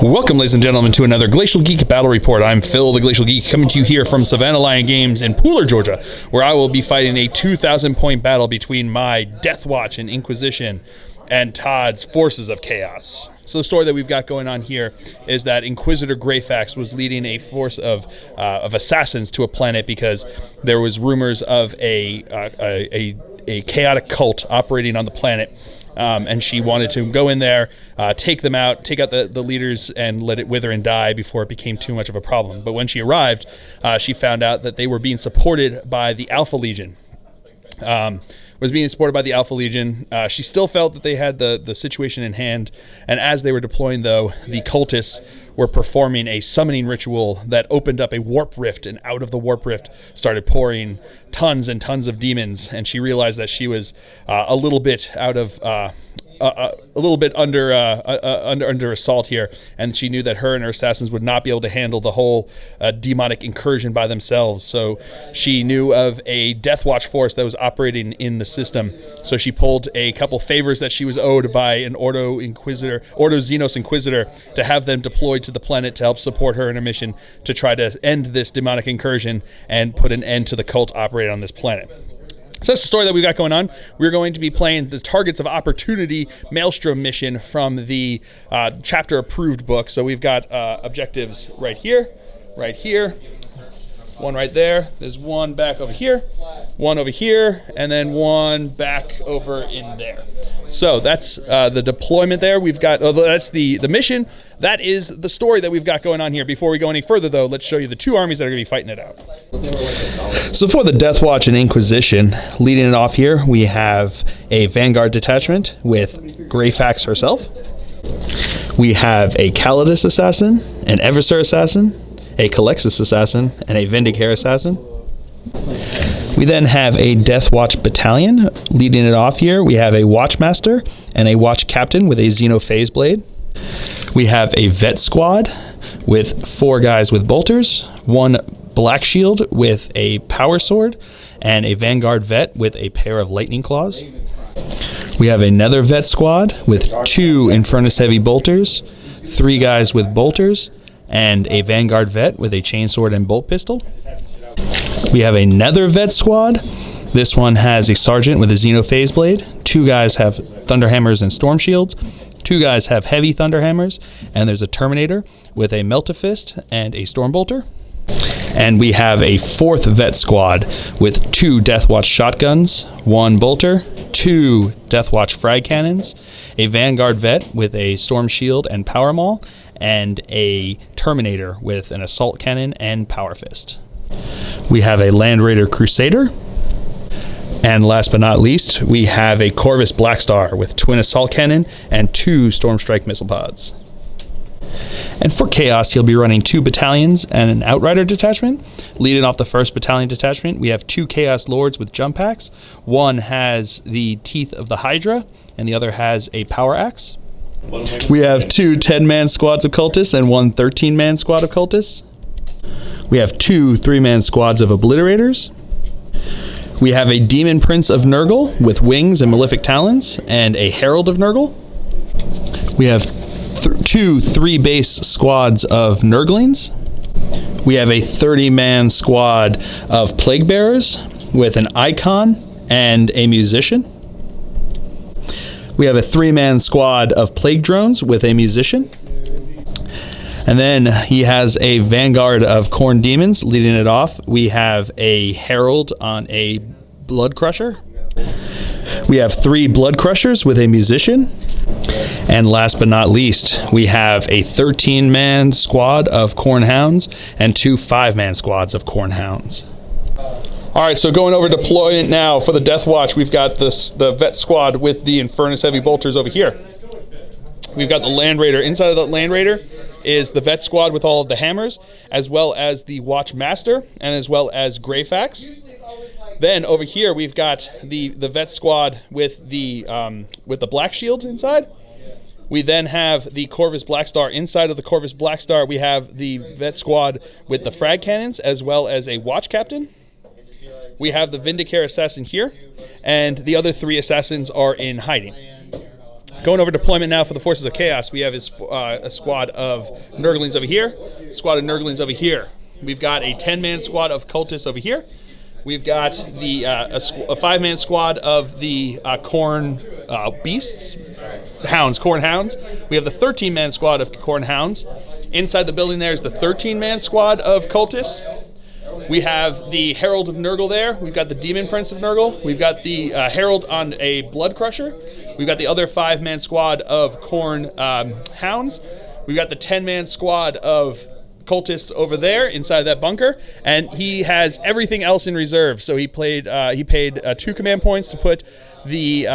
Welcome, ladies and gentlemen, to another Glacial Geek Battle Report. I'm Phil, the Glacial Geek, coming to you here from Savannah Lion Games in Pooler, Georgia, where I will be fighting a 2,000-point battle between my Deathwatch and Inquisition and Todd's Forces of Chaos. So the story that we've got going on here is that Inquisitor Greyfax was leading a force of assassins to a planet because there was rumors of a chaotic cult operating on the planet. And she wanted to go in there, take out the leaders, and let it wither and die before it became too much of a problem. But when she arrived, she found out that they were being supported by the Alpha Legion. She still felt that they had the situation in hand, and as they were deploying, though, the cultists were performing a summoning ritual that opened up a warp rift, and out of the warp rift started pouring tons and tons of demons, and she realized that she was a little bit under assault here, and she knew that her and her assassins would not be able to handle the whole demonic incursion by themselves. So she knew of a Deathwatch force that was operating in the system. So she pulled a couple favors that she was owed by an Ordo Xenos Inquisitor to have them deployed to the planet to help support her in her mission to try to end this demonic incursion and put an end to the cult operating on this planet. So that's the story that we've got going on. We're going to be playing the Targets of Opportunity Maelstrom mission from the chapter approved book. So we've got objectives right here, one right there. There's one back over here, one over here, and then one back over in there. So that's the deployment there. We've got, that's the mission. That is the story that we've got going on here. Before we go any further, though, let's show you the two armies that are going to be fighting it out. So for the Deathwatch and Inquisition, leading it off here, we have a Vanguard detachment with Greyfax herself. We have a Calidus Assassin, an Eversur Assassin, a Calexis Assassin, and a Vindicator Assassin. We then have a Deathwatch Battalion. Leading it off here, we have a Watchmaster and a Watch Captain with a Xenophase Blade. We have a Vet Squad with 4 guys with bolters, 1 Black Shield with a Power Sword, and a Vanguard Vet with a pair of Lightning Claws. We have another Vet Squad with 2 Infernus Heavy Bolters, 3 guys with bolters, and a Vanguard Vet with a Chainsword and Bolt Pistol. We have another Vet Squad. This one has a Sergeant with a Xenophase Blade. 2 guys have Thunderhammers and Storm Shields. 2 guys have Heavy Thunderhammers. And there's a Terminator with a Meltafist and a Stormbolter. And we have a 4th Vet Squad with 2 Deathwatch Shotguns, 1 Bolter, 2 Deathwatch Frag Cannons, a Vanguard Vet with a Storm Shield and Power Maul, and a Terminator with an Assault Cannon and Power Fist. We have a Land Raider Crusader. And last but not least, we have a Corvus Blackstar with twin Assault Cannon and 2 Stormstrike Missile Pods. And for Chaos, he'll be running 2 battalions and an Outrider detachment. Leading off the 1st battalion detachment, we have 2 Chaos Lords with jump packs. One has the Teeth of the Hydra, and the other has a Power Axe. We have 2 10-man squads of cultists and 1 13-man squad of cultists. We have 2 3-man squads of obliterators. We have a Demon Prince of Nurgle with wings and malefic talons, and a Herald of Nurgle. We have 2 3-base squads of Nurglings. We have a 30-man squad of Plague Bearers with an Icon and a Musician. We have a 3-man squad of Plague Drones with a Musician. And then he has a Vanguard of Khorne Demons leading it off. We have a Herald on a Blood Crusher. We have 3 Blood Crushers with a Musician. And last but not least, we have a 13-man squad of Khorne Hounds and 2 5-man squads of Khorne Hounds. All right, so going over deployment now for the Deathwatch, we've got the Vet Squad with the Infernus Heavy Bolters over here. We've got the Land Raider. Inside of the Land Raider is the Vet Squad with all of the hammers, as well as the Watchmaster, and as well as Greyfax. Then over here we've got the Vet Squad with the Black Shield inside. We then have the Corvus Blackstar. Inside of the Corvus Blackstar, we have the Vet Squad with the Frag Cannons, as well as a Watch Captain. We have the Vindicator Assassin here, and the other 3 assassins are in hiding. going over deployment now for the Forces of Chaos. We have a squad of Nurglings over here, a squad of Nurglings over here. We've got a 10-man squad of cultists over here. We've got the a 5-man squad of the corn beasts, corn hounds. We have the 13-man squad of corn hounds. Inside the building there is the 13-man squad of cultists. We have the Herald of Nurgle there. We've got the Demon Prince of Nurgle. We've got the Herald on a Blood Crusher. We've got the other 5-man squad of corn hounds. We've got the 10-man squad of cultists over there inside that bunker, and he has everything else in reserve. So he paid 2 command points to put the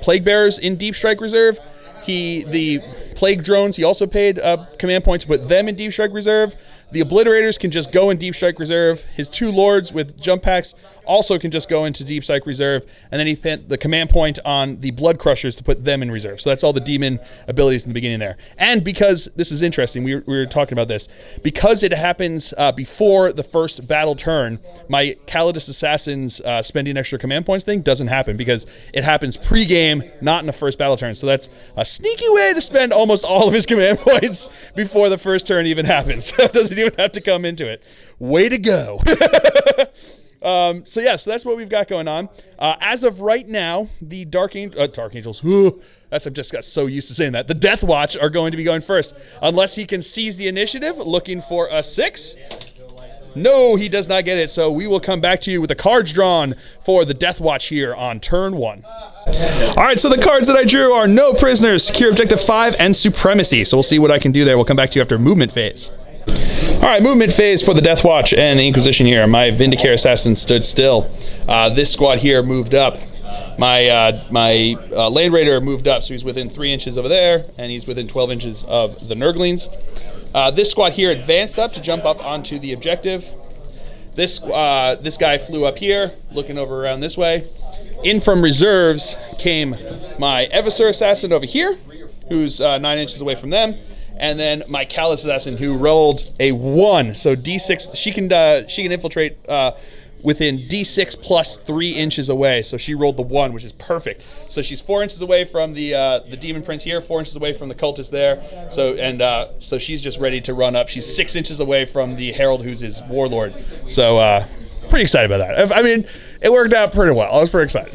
Plague Bearers in Deep Strike Reserve. The Plague Drones, he also paid a command point to put them in Deep Strike Reserve. The Obliterators can just go in Deep Strike Reserve. His 2 Lords with jump packs also can just go into Deep Strike Reserve. And then he spent the command point on the Blood Crushers to put them in reserve. So that's all the demon abilities in the beginning there. And because, this is interesting, we were talking about this, because it happens before the first battle turn, my Calidus Assassins spending extra command points thing doesn't happen because it happens pre-game, not in the first battle turn. So that's a sneaky way to spend almost all of his command points before the first turn even happens. It doesn't even have to come into it. Way to go. So that's what we've got going on. As of right now, the Dark Angels, I've just got so used to saying that. The Deathwatch are going to be going first. Unless he can seize the initiative, looking for a 6. No, he does not get it. So we will come back to you with the cards drawn for the Deathwatch here on turn 1. All right, so the cards that I drew are No Prisoners, Secure Objective 5, and Supremacy. So we'll see what I can do there. We'll come back to you after movement phase. All right, movement phase for the Deathwatch and the Inquisition here. My Vindicator Assassin stood still. This squad here moved up. My Land Raider moved up, so he's within 3 inches over there, and he's within 12 inches of the Nurglings. This squad here advanced up to jump up onto the objective. This guy flew up here, looking over around this way. In from reserves came my Eviscer Assassin over here, who's 9 inches away from them. And then my Callous Assassin, who rolled a 1. So D6, she can infiltrate within D6 plus 3 inches away. So she rolled the 1, which is perfect. So she's 4 inches away from the Demon Prince here, 4 inches away from the Cultist there. So she's just ready to run up. She's 6 inches away from the Herald, who's his Warlord. So pretty excited about that. I mean, it worked out pretty well. I was pretty excited.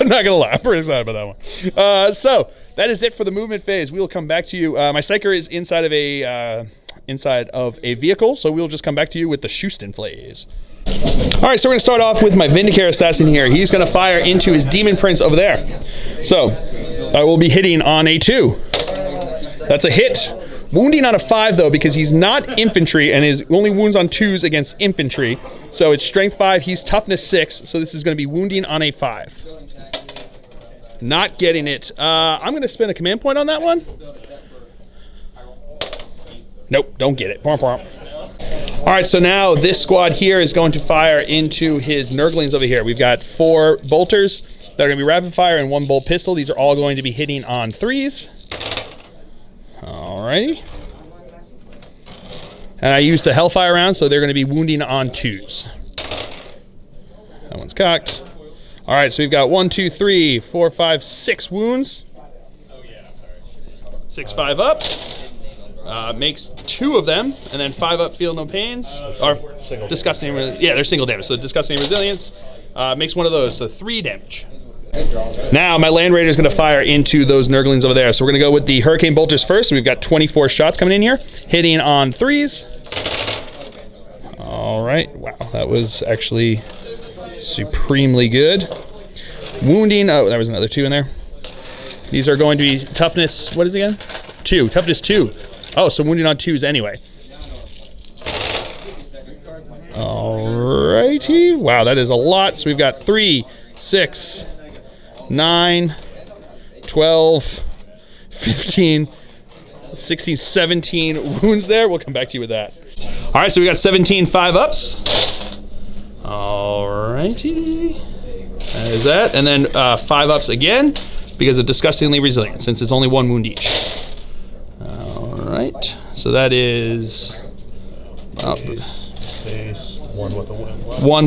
I'm not gonna lie, I'm pretty excited about that one. So that is it for the movement phase. We will come back to you. My Psyker is inside of a vehicle, so we'll just come back to you with the Schustin phase. All right, so we're going to start off with my Vindicator Assassin here. He's going to fire into his Demon Prince over there. So I will be hitting on a 2. That's a hit. Wounding on a 5, though, because he's not infantry and his only wounds on 2s against infantry. So it's strength 5, he's toughness 6, so this is going to be wounding on a 5. Not getting it. I'm going to spend a command point on that one. Nope, don't get it. All right, so now this squad here is going to fire into his Nurglings over here. We've got 4 bolters that are going to be rapid fire and 1 bolt pistol. These are all going to be hitting on 3s. All righty. And I used the Hellfire round, so they're going to be wounding on 2s. That one's cocked. All right, so we've got 1, 2, 3, 4, 5, 6 wounds. 6 5 up. Makes 2 of them, and then 5 up, feel no pains. Or disgusting, yeah, they're single damage. So disgusting resilience makes 1 of those, so 3 damage. Now my Land Raider is going to fire into those Nurglings over there. So we're going to go with the Hurricane Bolters first. So we've got 24 shots coming in here, hitting on 3s. All right, wow, that was actually supremely good. Wounding, oh, there was another 2 in there. These are going to be toughness, what is it again? 2, toughness 2. Oh, so wounding on 2s anyway. Alrighty. Wow, that is a lot. So we've got 3, 6, 9, 12, 15, 16, 17 wounds there. We'll come back to you with that. All right, so we got 17 5-ups. Alrighty. That is that. And then 5-ups again because of disgustingly resilient, since it's only 1 wound each. Alright, so that is 1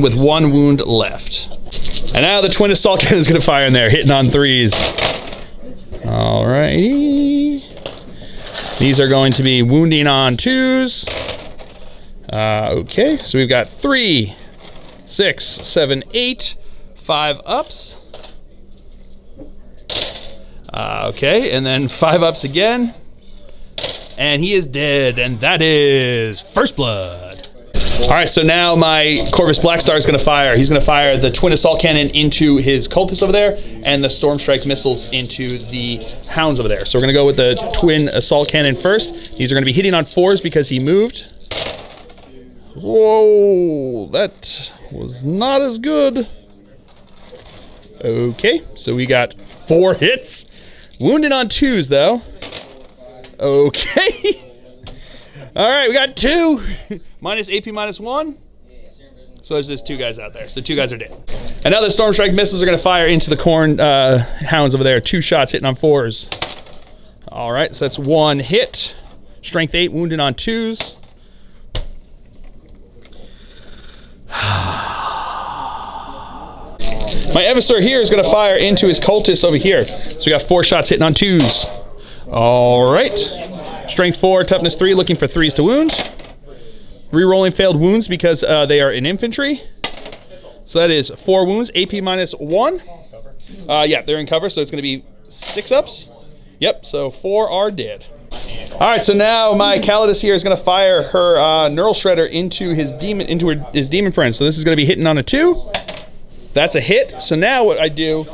with 1 wound left. And now the Twin Assault Cannon is going to fire in there, hitting on 3s. Alrighty. These are going to be wounding on 2s. Okay, so we've got 3, 6, 7, 8, 5 ups. Okay, and then 5 ups again. And he is dead, and that is first blood. All right, so now my Corvus Blackstar is going to fire. He's going to fire the twin assault cannon into his cultists over there, and the storm strike missiles into the hounds over there. So we're going to go with the twin assault cannon first. These are going to be hitting on 4s because he moved. Whoa, that was not as good. Okay, so we got 4 hits. Wounded on 2s, though. Okay. All right, we got 2. Minus AP minus 1. So there's just 2 guys out there. So 2 guys are dead. And now the Storm Strike missiles are going to fire into the corn hounds over there. 2 shots hitting on 4s. All right, so that's 1 hit. Strength 8, wounded on 2s. My Evisor here is going to fire into his cultists over here. So we got 4 shots hitting on 2s. All right. Strength 4, toughness 3, looking for 3s to wound. Rerolling failed wounds because they are in infantry. So that is 4 wounds, AP minus 1. Yeah, they're in cover, so it's going to be 6 ups. Yep, so 4 are dead. All right, so now my Calidus here is going to fire her Neural Shredder into his demon prince. So this is going to be hitting on a 2. That's a hit. So now what I do,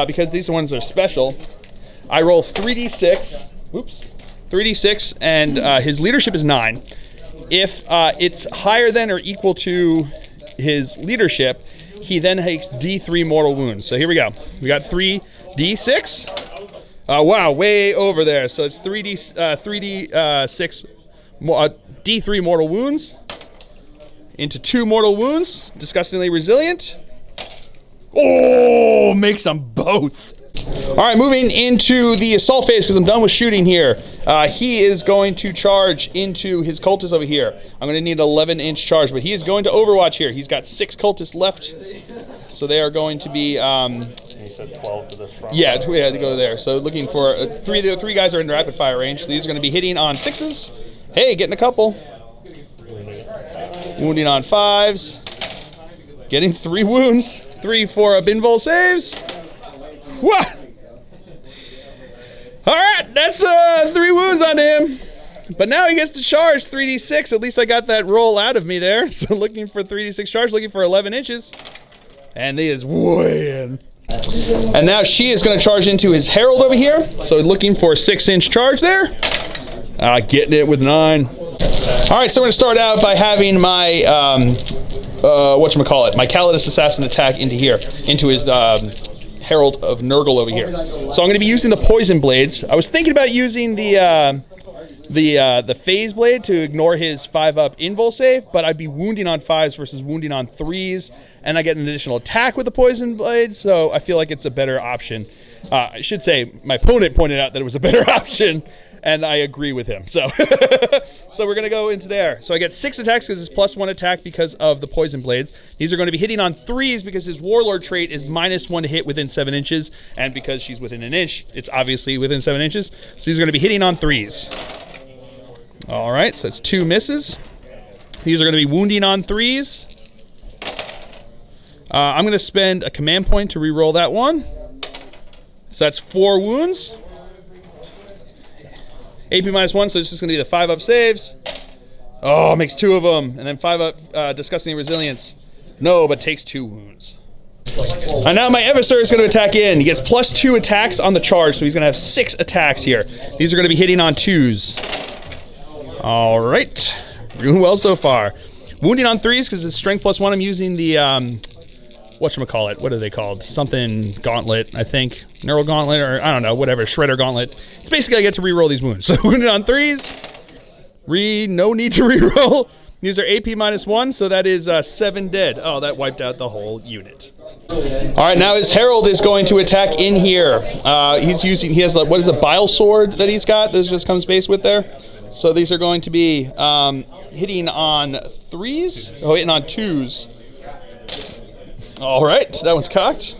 because these ones are special, I roll 3d6. Oops. 3d6, and his leadership is 9. If it's higher than or equal to his leadership, he then takes D3 mortal wounds. So here we go. We got 3d6. Wow, way over there. So it's 3d6 D3 mortal wounds into 2 mortal wounds. Disgustingly resilient. Oh, makes them both. All right, moving into the assault phase because I'm done with shooting here. He is going to charge into his cultists over here. I'm going to need an 11-inch charge, but he is going to Overwatch here. He's got 6 cultists left, so they are going to be... you said 12 to this front. Yeah, we had to go there. So looking for... The 3 guys are in rapid fire range, so these are going to be hitting on 6s. Hey, getting a couple. Wounding on 5s. Getting 3 wounds. 3 for Binvol saves. What? All right, that's 3 wounds on him. But now he gets to charge 3d6. At least I got that roll out of me there. So looking for 3d6 charge, looking for 11 inches. And he is way in. And now she is going to charge into his Herald over here. So looking for a 6-inch charge there. Getting it with 9. All right, so we're going to start out by having my, my Calidus Assassin attack into here. Into his... Herald of Nurgle over here. So I'm going to be using the poison blades. I was thinking about using the phase blade to ignore his 5-up invul save, but I'd be wounding on 5s versus wounding on 3s, and I get an additional attack with the poison blade, so I feel like it's a better option. I should say my opponent pointed out that it was a better option, and I agree with him. So so we're going to go into there. So I get 6 attacks because it's +1 attack because of the poison blades. These are going to be hitting on 3s because his warlord trait is -1 to hit within 7 inches. And because she's within an inch, it's obviously within 7 inches. So these are going to be hitting on 3s. All right, so that's 2 misses. These are going to be wounding on 3s. I'm going to spend a command point to re-roll that one. So that's 4 wounds. AP -1, so it's just going to be the 5-up saves. Oh, makes 2 of them. And then 5-up Disgusting Resilience. No, but takes 2 wounds. And now my Evisor is going to attack in. He gets +2 attacks on the charge, so he's going to have 6 attacks here. These are going to be hitting on 2s. All right. Doing well so far. Wounding on 3s because it's strength +1. I'm using the... whatchamacallit, what are they called? Something gauntlet, I think. Neural gauntlet, or I don't know, whatever, shredder gauntlet. It's basically I get to reroll these wounds. So wounded on 3s. No need to reroll. These are AP -1, so that is 7 dead. Oh, that wiped out the whole unit. All right, now his Herald is going to attack in here. He has, what is the Bile Sword that he's got? This just comes base with there. So these are going to be hitting on 3s. Oh, hitting on 2s. All right, that one's cocked.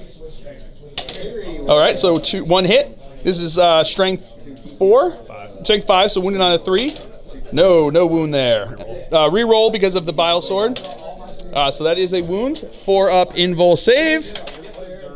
All right, so 1 hit. This is strength 4, strength 5, so wounded on a 3. No wound there. Reroll because of the bile sword. So that is a wound. 4 up invul save.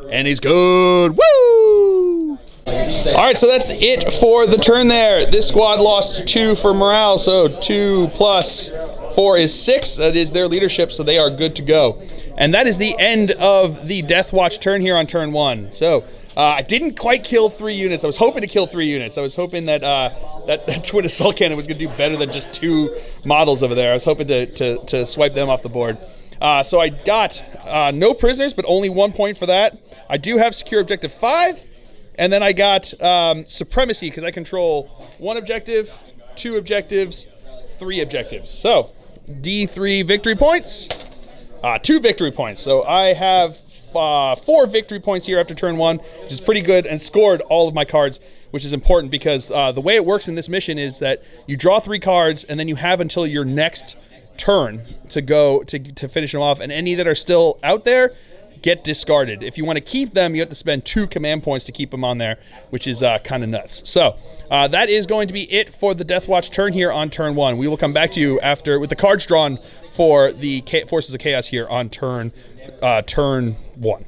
And he's good. Woo! Alright, so that's it for the turn there. This squad lost 2 for morale, so 2 plus 4 is 6. That is their leadership, so they are good to go. And that is the end of the Deathwatch turn here on turn 1. So, I didn't quite kill 3 units. I was hoping to kill 3 units. I was hoping that that Twin Assault Cannon was going to do better than just 2 models over there. I was hoping to swipe them off the board. So I got no prisoners, but only 1 point for that. I do have secure objective 5. And then I got supremacy because I control 1 objective, 2 objectives, 3 objectives. So D3 victory points, 2 victory points. So I have 4 victory points here after turn 1, which is pretty good, and scored all of my cards, which is important because the way it works in this mission is that you draw 3 cards and then you have until your next turn to go to finish them off, and any that are still out there get discarded. If you want to keep them, you have to spend 2 command points to keep them on there, which is kind of nuts. So that is going to be it for the Deathwatch turn here on turn 1. We will come back to you after with the cards drawn for the Forces of Chaos here on turn 1.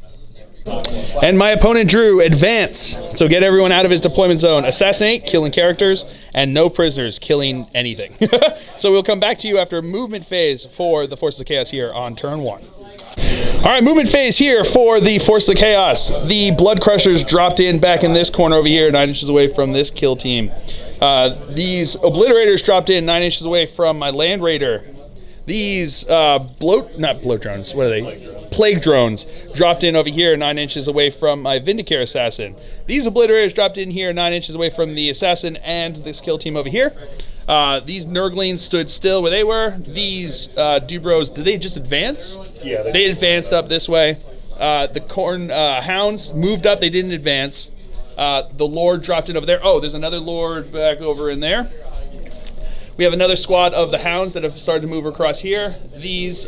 And my opponent drew advance, so get everyone out of his deployment zone, assassinate, killing characters, and no prisoners, killing anything. So we'll come back to you after movement phase for the Forces of Chaos here on turn 1. All right, movement phase here for the Forces of Chaos. The Blood Crushers dropped in back in this corner over here, 9 inches away from this kill team. These Obliterators dropped in 9 inches away from my Land Raider. These not bloat drones, what are they? Plague drones dropped in over here 9 inches away from my Vindicare Assassin. These Obliterators dropped in here 9 inches away from the Assassin and this kill team over here. These Nurglings stood still where they were. These Dubros, did they just advance? Yeah. They advanced up this way. The Corn Hounds moved up, they didn't advance. The Lord dropped in over there. Oh, there's another Lord back over in there. We have another squad of the Hounds that have started to move across here. These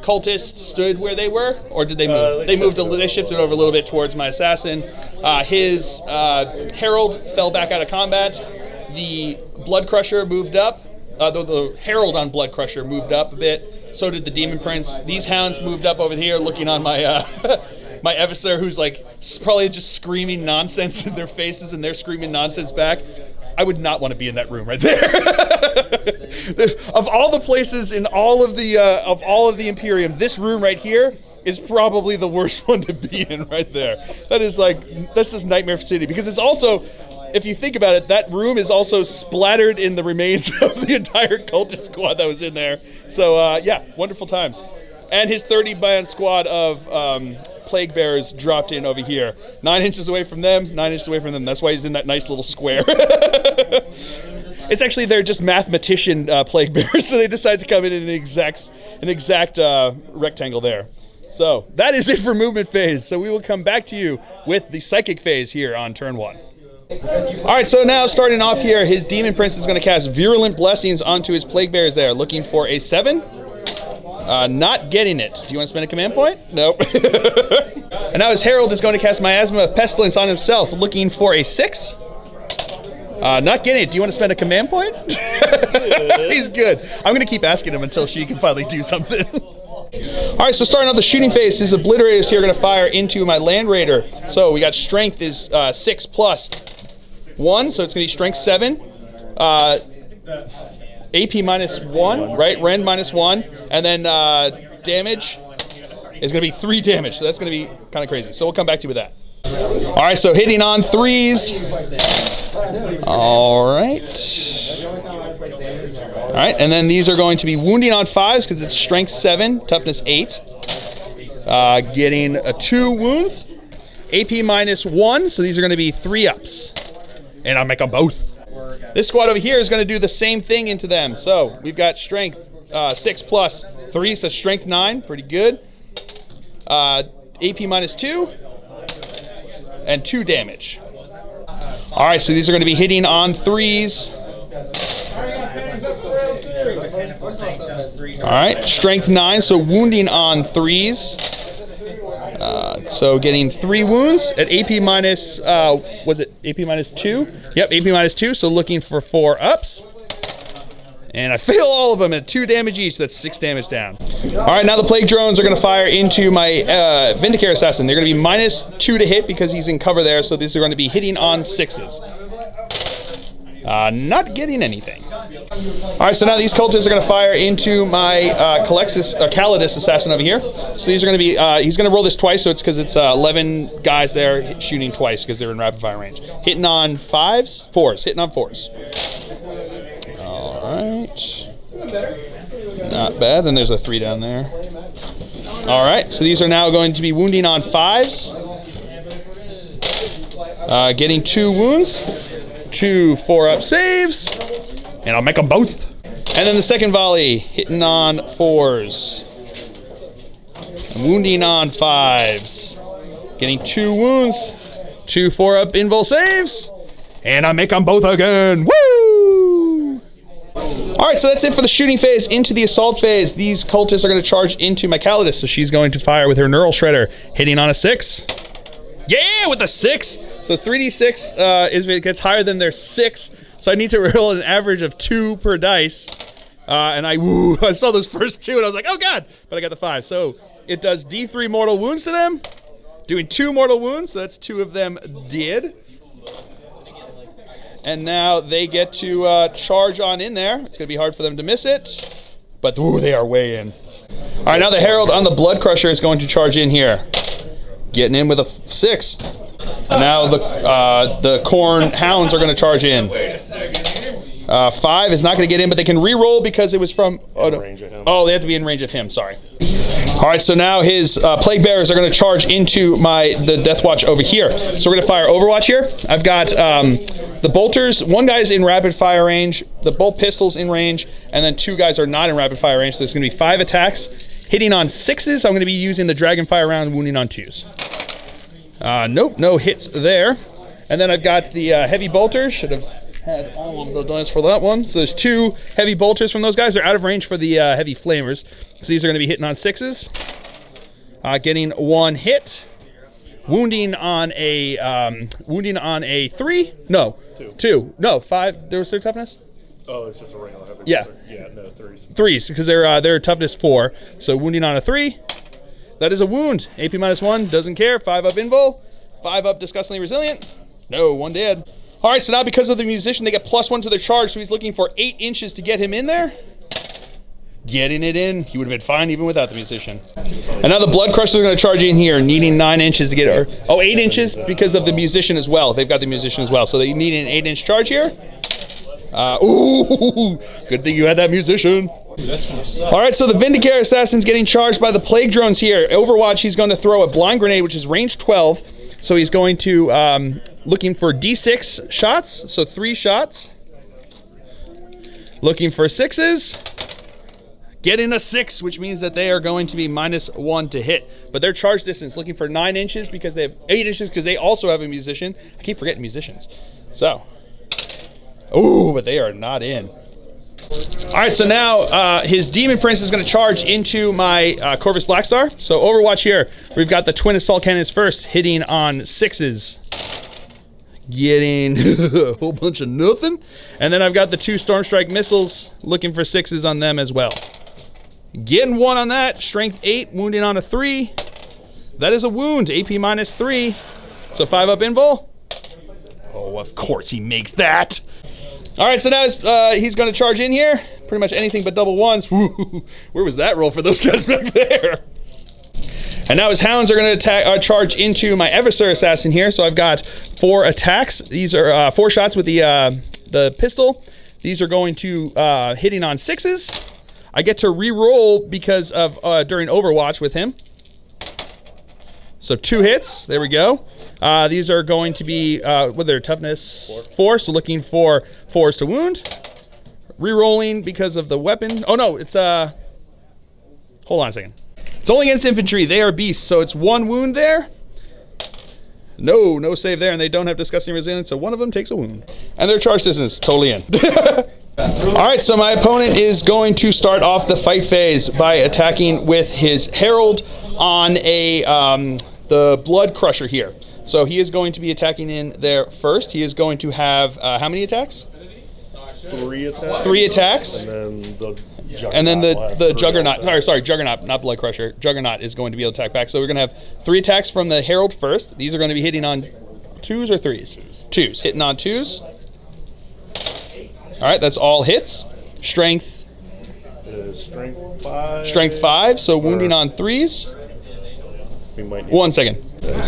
cultists stood where they were, or did they move? They shifted over a little bit towards my assassin. His Herald fell back out of combat. The Blood Crusher moved up. The Herald on Blood Crusher moved up a bit. So did the Demon Prince. These Hounds moved up over here, looking on my my Eviscer, who's like probably just screaming nonsense in their faces, and they're screaming nonsense back. I would not want to be in that room right there. Of all the places in all of the Imperium, this room right here is probably the worst one to be in right there. That's just Nightmare City, because it's also, if you think about it, that room is also splattered in the remains of the entire cultist squad that was in there. So yeah, wonderful times. And his 30-man squad of Plague Bearers dropped in over here. 9 inches away from them, 9 inches away from them. That's why he's in that nice little square. It's actually, they're just mathematician Plague Bearers, so they decided to come in an exact rectangle there. So that is it for movement phase. So we will come back to you with the psychic phase here on turn 1. All right, so now starting off here, his Demon Prince is going to cast Virulent Blessings onto his Plague Bearers there, looking for a 7. Not getting it. Do you want to spend a command point? Nope. And now his Herald is going to cast Miasma of Pestilence on himself, looking for a 6. Not getting it. Do you want to spend a command point? He's good. I'm going to keep asking him until she can finally do something. All right, so starting off the shooting phase, his Obliterators here are going to fire into my Land Raider. So we got Strength is 6 plus 1, so it's going to be Strength 7. AP minus 1, right? Rend minus 1. And then damage is going to be 3 damage. So that's going to be kind of crazy. So we'll come back to you with that. All right, so hitting on 3s. All right. All right, and then these are going to be wounding on 5s because it's strength 7, toughness 8. Getting 2 wounds. AP minus 1, so these are going to be 3 ups. And I'll make them both. This squad over here is going to do the same thing into them. So we've got strength 6 plus 3, so strength 9, pretty good. AP minus 2, and 2 damage. All right, so these are going to be hitting on 3s. All right, strength 9, so wounding on 3s. So getting 3 wounds at AP minus, was it AP minus 2? Yep, AP minus 2, so looking for 4 ups. And I fail all of them at 2 damage each, that's 6 damage down. All right, now the Plague Drones are gonna fire into my Vindicator Assassin. They're gonna be minus 2 to hit because he's in cover there, so these are gonna be hitting on 6s. Not getting anything. All right, so now these cultists are going to fire into my Calidus assassin over here. So these are going to be, he's going to roll this twice, so it's because it's 11 guys there shooting twice because they're in rapid fire range. Hitting on 5s, 4s, hitting on 4s. All right. Not bad, then there's a 3 down there. All right, so these are now going to be wounding on 5s. Getting 2 wounds. 2 4-up saves, and I'll make them both. And then the second volley, hitting on 4s. Wounding on 5s. Getting 2 wounds, 2 4-up invul saves, and I make them both again. Woo! Alright, so that's it for the shooting phase. Into the assault phase, these cultists are going to charge into my Calidus, so she's going to fire with her Neural Shredder, hitting on a 6. Yeah, with a 6. So 3d6 it gets higher than their 6. So I need to roll an average of 2 per dice. And I saw those first 2 and I was like, oh god! But I got the 5. So it does D3 mortal wounds to them. Doing 2 mortal wounds, so that's 2 of them dead. And now they get to charge on in there. It's going to be hard for them to miss it. But they are way in. Alright, now the Herald on the Blood Crusher is going to charge in here. Getting in with a 6. And now the Corn Hounds are going to charge in. 5 is not going to get in, but they can re-roll because it was from... Oh, no. They have to be in range of him, sorry. Alright, so now his Plague Bearers are going to charge into the Deathwatch over here. So we're going to fire Overwatch here. I've got the Bolters. 1 guy's in rapid fire range, the Bolt Pistols in range, and then 2 guys are not in rapid fire range, so there's going to be 5 attacks. Hitting on 6s, I'm going to be using the Dragonfire round, wounding on 2s. Nope, no hits there. And then I've got the Heavy Bolters. Should have had all of the dice for that one. So there's 2 Heavy Bolters from those guys. They're out of range for the Heavy Flamers. So these are going to be hitting on 6s. Getting 1 hit. Wounding on a 3. No, 2. No, 5. There was their toughness? Oh, it's just a regular heavy. Yeah. Yeah, no, 3s. 3s, because they're toughness 4. So wounding on a 3. That is a wound. AP minus 1, doesn't care. 5 up invul. 5 up disgustingly resilient. No, 1 dead. Alright, so now because of the musician, they get +1 to their charge, so he's looking for 8 inches to get him in there. Getting it in. He would have been fine even without the musician. And now the Blood Crushers are going to charge in here, needing 9 inches to get her. Oh, 8 inches because of the musician as well. They've got the musician as well, so they need an 8-inch charge here. Ooh, good thing you had that musician. Alright, so the Vindicator Assassin's getting charged by the Plague Drones here. Overwatch, he's going to throw a Blind Grenade, which is range 12. So he's going to, looking for D6 shots, so 3 shots. Looking for 6s. Getting a 6, which means that they are going to be -1 to hit. But their charge distance, looking for 9 inches because they have 8 inches because they also have a musician. I keep forgetting musicians. So. Ooh, but they are not in. Alright, so now his Demon Prince is going to charge into my Corvus Blackstar. So Overwatch here, we've got the Twin Assault Cannons first, hitting on 6s. Getting a whole bunch of nothing. And then I've got the 2 Stormstrike Missiles, looking for 6s on them as well. Getting 1 on that, Strength 8, wounding on a 3. That is a wound, AP minus 3. So 5 up invul. Oh, of course he makes that. Alright, so now he's going to charge in here. Pretty much anything but double 1s. Woo, where was that roll for those guys back there? And now his Hounds are going to charge into my Eversur Assassin here. So I've got 4 attacks. These are 4 shots with the pistol. These are going to hitting on 6s. I get to re-roll because of during Overwatch with him. So 2 hits. There we go. These are going to be, with their toughness 4, so looking for 4s to wound. Rerolling because of the weapon. Oh no, it's, hold on a second. It's only against infantry, they are beasts, so it's 1 wound there. No save there, and they don't have disgusting resilience, so 1 of them takes a wound. And their charge distance, totally in. Alright, so my opponent is going to start off the fight phase by attacking with his Herald on a the Blood Crusher here. So he is going to be attacking in there first. He is going to have how many attacks? 3 attacks. 3 attacks. And then the Juggernaut. Sorry, Juggernaut, not Blood Crusher. Juggernaut is going to be able to attack back. So we're going to have 3 attacks from the Herald first. These are going to be hitting on 2s or 3s? 2s. Hitting on 2s. All right, that's all hits. Strength. Strength 5. Strength 5. So wounding on 3s. We might need 1 second.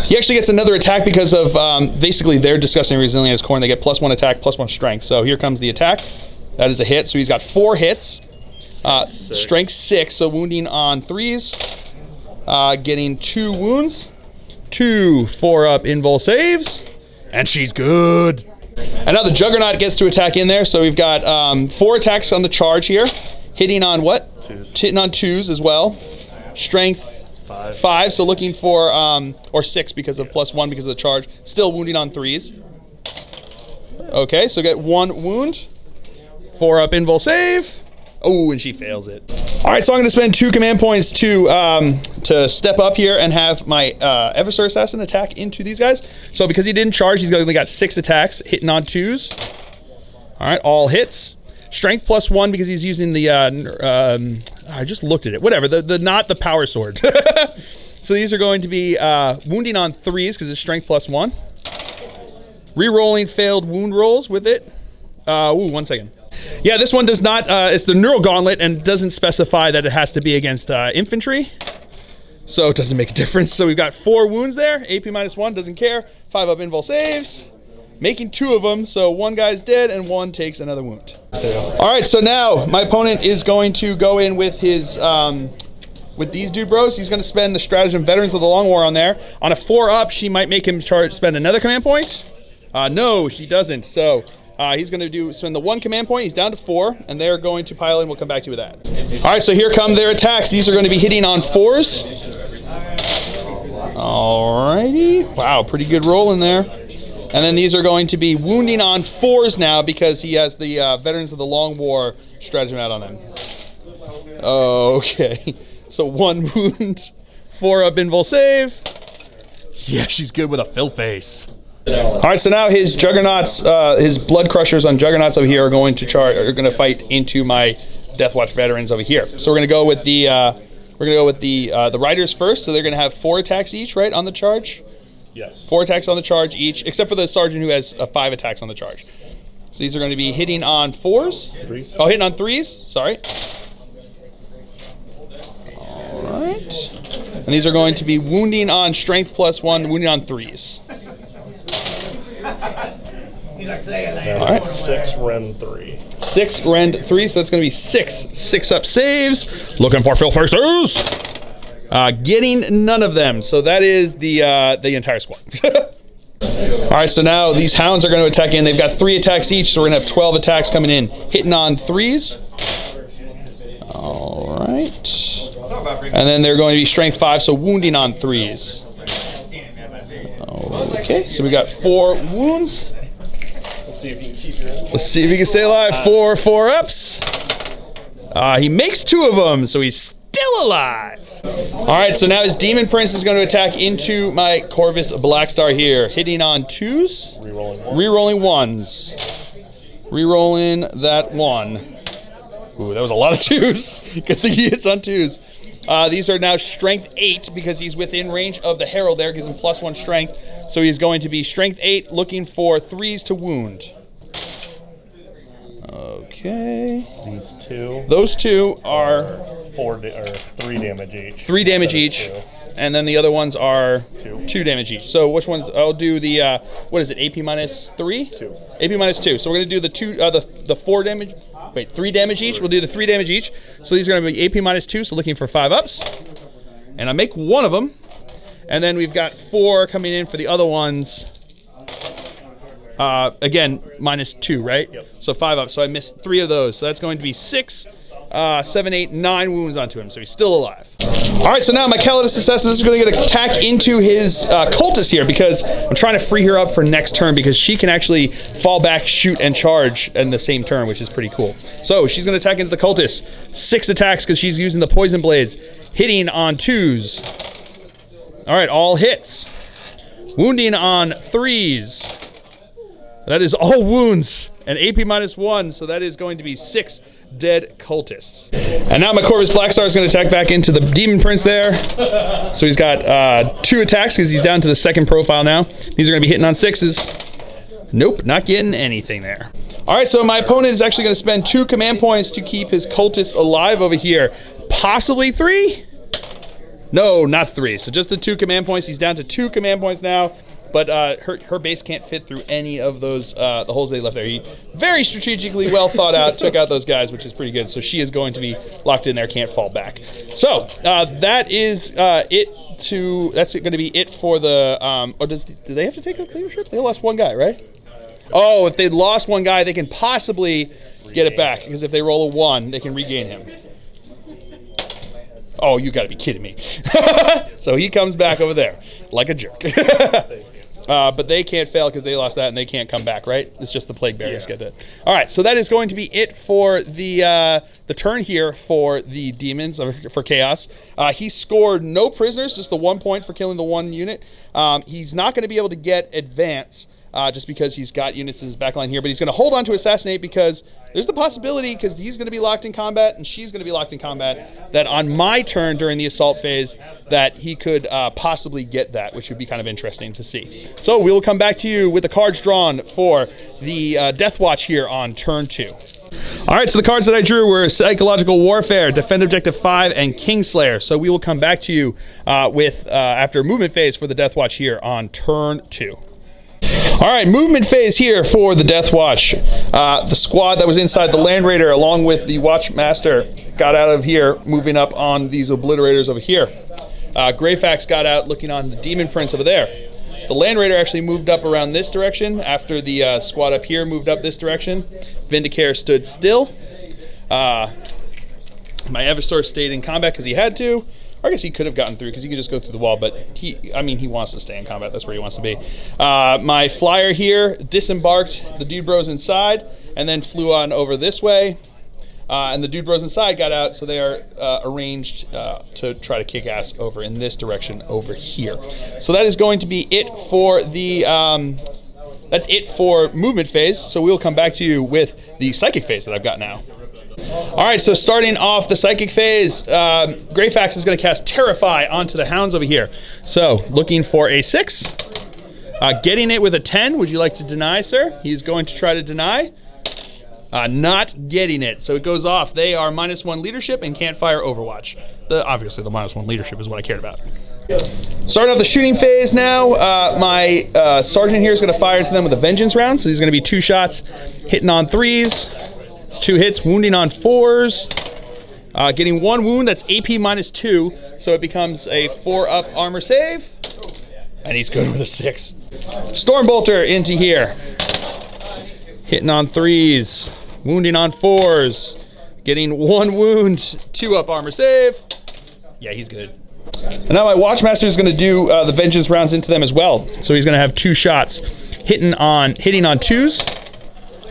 He actually gets another attack because of basically they're disgusting resilient as corn. They get +1 attack, +1 strength. So here comes the attack. That is a hit. So he's got 4 hits. Strength 6. So wounding on 3s. Getting 2 wounds. 2 4-up invul saves. And she's good. And now the Juggernaut gets to attack in there. So we've got 4 attacks on the charge here. Hitting on what? 2s. Hitting on 2s as well. Strength 5, so looking for, or 6 because of +1 because of the charge. Still wounding on 3s. Okay, so get 1 wound. 4-up invul save. Oh, and she fails it. All right, so I'm going to spend 2 command points to step up here and have my Inquisitor Assassin attack into these guys. So because he didn't charge, he's only got 6 attacks, hitting on 2s. All right, all hits. Strength +1 because he's using the, I just looked at it. Whatever, not the power sword. So these are going to be wounding on 3s because it's strength +1. Rerolling failed wound rolls with it. 1 second. Yeah, this one does not, it's the Neural Gauntlet and doesn't specify that it has to be against infantry. So it doesn't make a difference. So we've got 4 wounds there. AP -1, doesn't care. 5-up invul saves. Making 2 of them, so 1 guy's dead and 1 takes another wound. All right, so now my opponent is going to go in with his, with these dude bros. He's going to spend the Stratagem Veterans of the Long War on there. On a 4-up, she might make him spend another command point. No, she doesn't. So he's going to spend the 1 command point. He's down to 4, and they're going to pile in. We'll come back to you with that. All right, so here come their attacks. These are going to be hitting on 4s. All righty. Wow, pretty good roll in there. And then these are going to be wounding on 4s now because he has the Veterans of the Long War stratagem out on them. Okay. So 1 wound, 4-up invul save. Yeah, she's good with a fill face. All right, so now his Juggernauts, his Blood Crushers on Juggernauts over here are going to fight into my Deathwatch Veterans over here. So we're going to go with the Riders first. So they're going to have 4 attacks each, right, on the charge. Yes. 4 attacks on the charge each, except for the sergeant who has 5 attacks on the charge. So these are going to be hitting on 4s. 3s. Oh, hitting on 3s. Sorry. All right. And these are going to be wounding on strength +1, wounding on 3s. All right. 6 Rend 3. 6 Rend 3, so that's going to be 6 6-up saves. Looking for fill faces. Getting none of them, so that is the entire squad. All right, so now these hounds are going to attack in. They've got 3 attacks each, so we're going to have 12 attacks coming in. Hitting on 3s. All right. And then they're going to be strength 5, so wounding on 3s. Okay, so we got 4 wounds. Let's see if you can keep your... Let's see if he can stay alive. 4 4-ups. He makes 2 of them, so he's still alive. All right, so now his Demon Prince is going to attack into my Corvus Blackstar here, hitting on 2s. Rerolling 1s. Rerolling that 1. Ooh, that was a lot of 2s. Good thing he hits on 2s. These are now strength 8 because he's within range of the Herald there, gives him +1 strength. So he's going to be strength 8, looking for 3s to wound. Okay. These 2. Those 2 are 3 damage each. 3 damage each. 2. And then the other ones are 2. 2 damage each. So which ones? I'll do the, what is it, AP -3? 2. AP -2. So we're going to do the 2, the 4 damage. Wait, 3 damage each? We'll do the 3 damage each. So these are going to be AP -2, so looking for 5-ups. And I make 1 of them. And then we've got 4 coming in for the other ones. Again, -2, right? Yep. So 5-ups. So I missed 3 of those. So that's going to be 6, 7, 8, 9 wounds onto him. So he's still alive. All right, so now my Calidus Assassin is going to get attack into his cultist here because I'm trying to free her up for next turn because she can actually fall back, shoot, and charge in the same turn, which is pretty cool. So she's going to attack into the cultist. 6 attacks because she's using the poison blades, hitting on 2s. All right, all hits. Wounding on 3s. That is all wounds. And AP -1, so that is going to be 6 dead cultists. And now my Corvus Blackstar is going to attack back into the Demon Prince there. So he's got 2 attacks because he's down to the 2nd profile now. These are going to be hitting on 6s. Nope, not getting anything there. All right, so my opponent is actually going to spend 2 command points to keep his cultists alive over here. Possibly 3? No, not 3. So just the 2 command points. He's down to 2 command points now. But her base can't fit through any of those, the holes they left there. He very strategically well thought out, took out those guys, which is pretty good. So she is going to be locked in there, can't fall back. So that is that's going to be it for the, do they have to take a leadership? They lost 1 guy, right? Oh, if they lost 1 guy, they can possibly get it back. Because if they roll a 1, they can regain him. Oh, you gotta be kidding me. So he comes back over there like a jerk. But they can't fail because they lost that and they can't come back, right? It's just the plague barriers get that. All right, so that is going to be it for the turn here for the demons, for Chaos. He scored no prisoners, just the 1 point for killing the 1 unit. He's not going to be able to get advance just because he's got units in his backline here, but he's going to hold on to assassinate because there's the possibility, because he's going to be locked in combat and she's going to be locked in combat, that on my turn during the assault phase that he could possibly get that, which would be kind of interesting to see. So we will come back to you with the cards drawn for the Deathwatch here on turn 2. All right, so the cards that I drew were Psychological Warfare, Defend Objective 5, and Kingslayer. So we will come back to you with after movement phase for the Deathwatch here on turn 2. All right, movement phase here for the Deathwatch. The squad that was inside the Land Raider along with the Watchmaster got out of here, moving up on these Obliterators over here. Greyfax got out looking on the Demon Prince over there. The Land Raider actually moved up around this direction after the squad up here moved up this direction. Vindicare stood still. My Eversor stayed in combat because he had to. I guess he could have gotten through because he could just go through the wall, but he wants to stay in combat. That's where he wants to be. My flyer here disembarked the Dude Bros inside and then flew on over this way. And the Dude Bros inside got out, so they are arranged to try to kick ass over in this direction over here. So that is going to be it for the... that's it for movement phase, so we'll come back to you with the psychic phase that I've got now. All right, so starting off the psychic phase, Greyfax is going to cast Terrify onto the hounds over here. So, looking for a 6. Getting it with a 10. Would you like to deny, sir? He's going to try to deny. Not getting it. So it goes off. They are -1 leadership and can't fire Overwatch. Obviously, the -1 leadership is what I cared about. Starting off the shooting phase now, my sergeant here is going to fire into them with a vengeance round. So these are going to be 2 shots, hitting on 3s. 2 hits, wounding on 4s, getting 1 wound. That's AP -2, so it becomes a 4-up armor save, and he's good with a 6. Stormbolter into here, hitting on 3s, wounding on 4s, getting 1 wound, 2-up armor save. Yeah, he's good. And now my Watchmaster is going to do the vengeance rounds into them as well. So he's going to have 2 shots, hitting on 2s.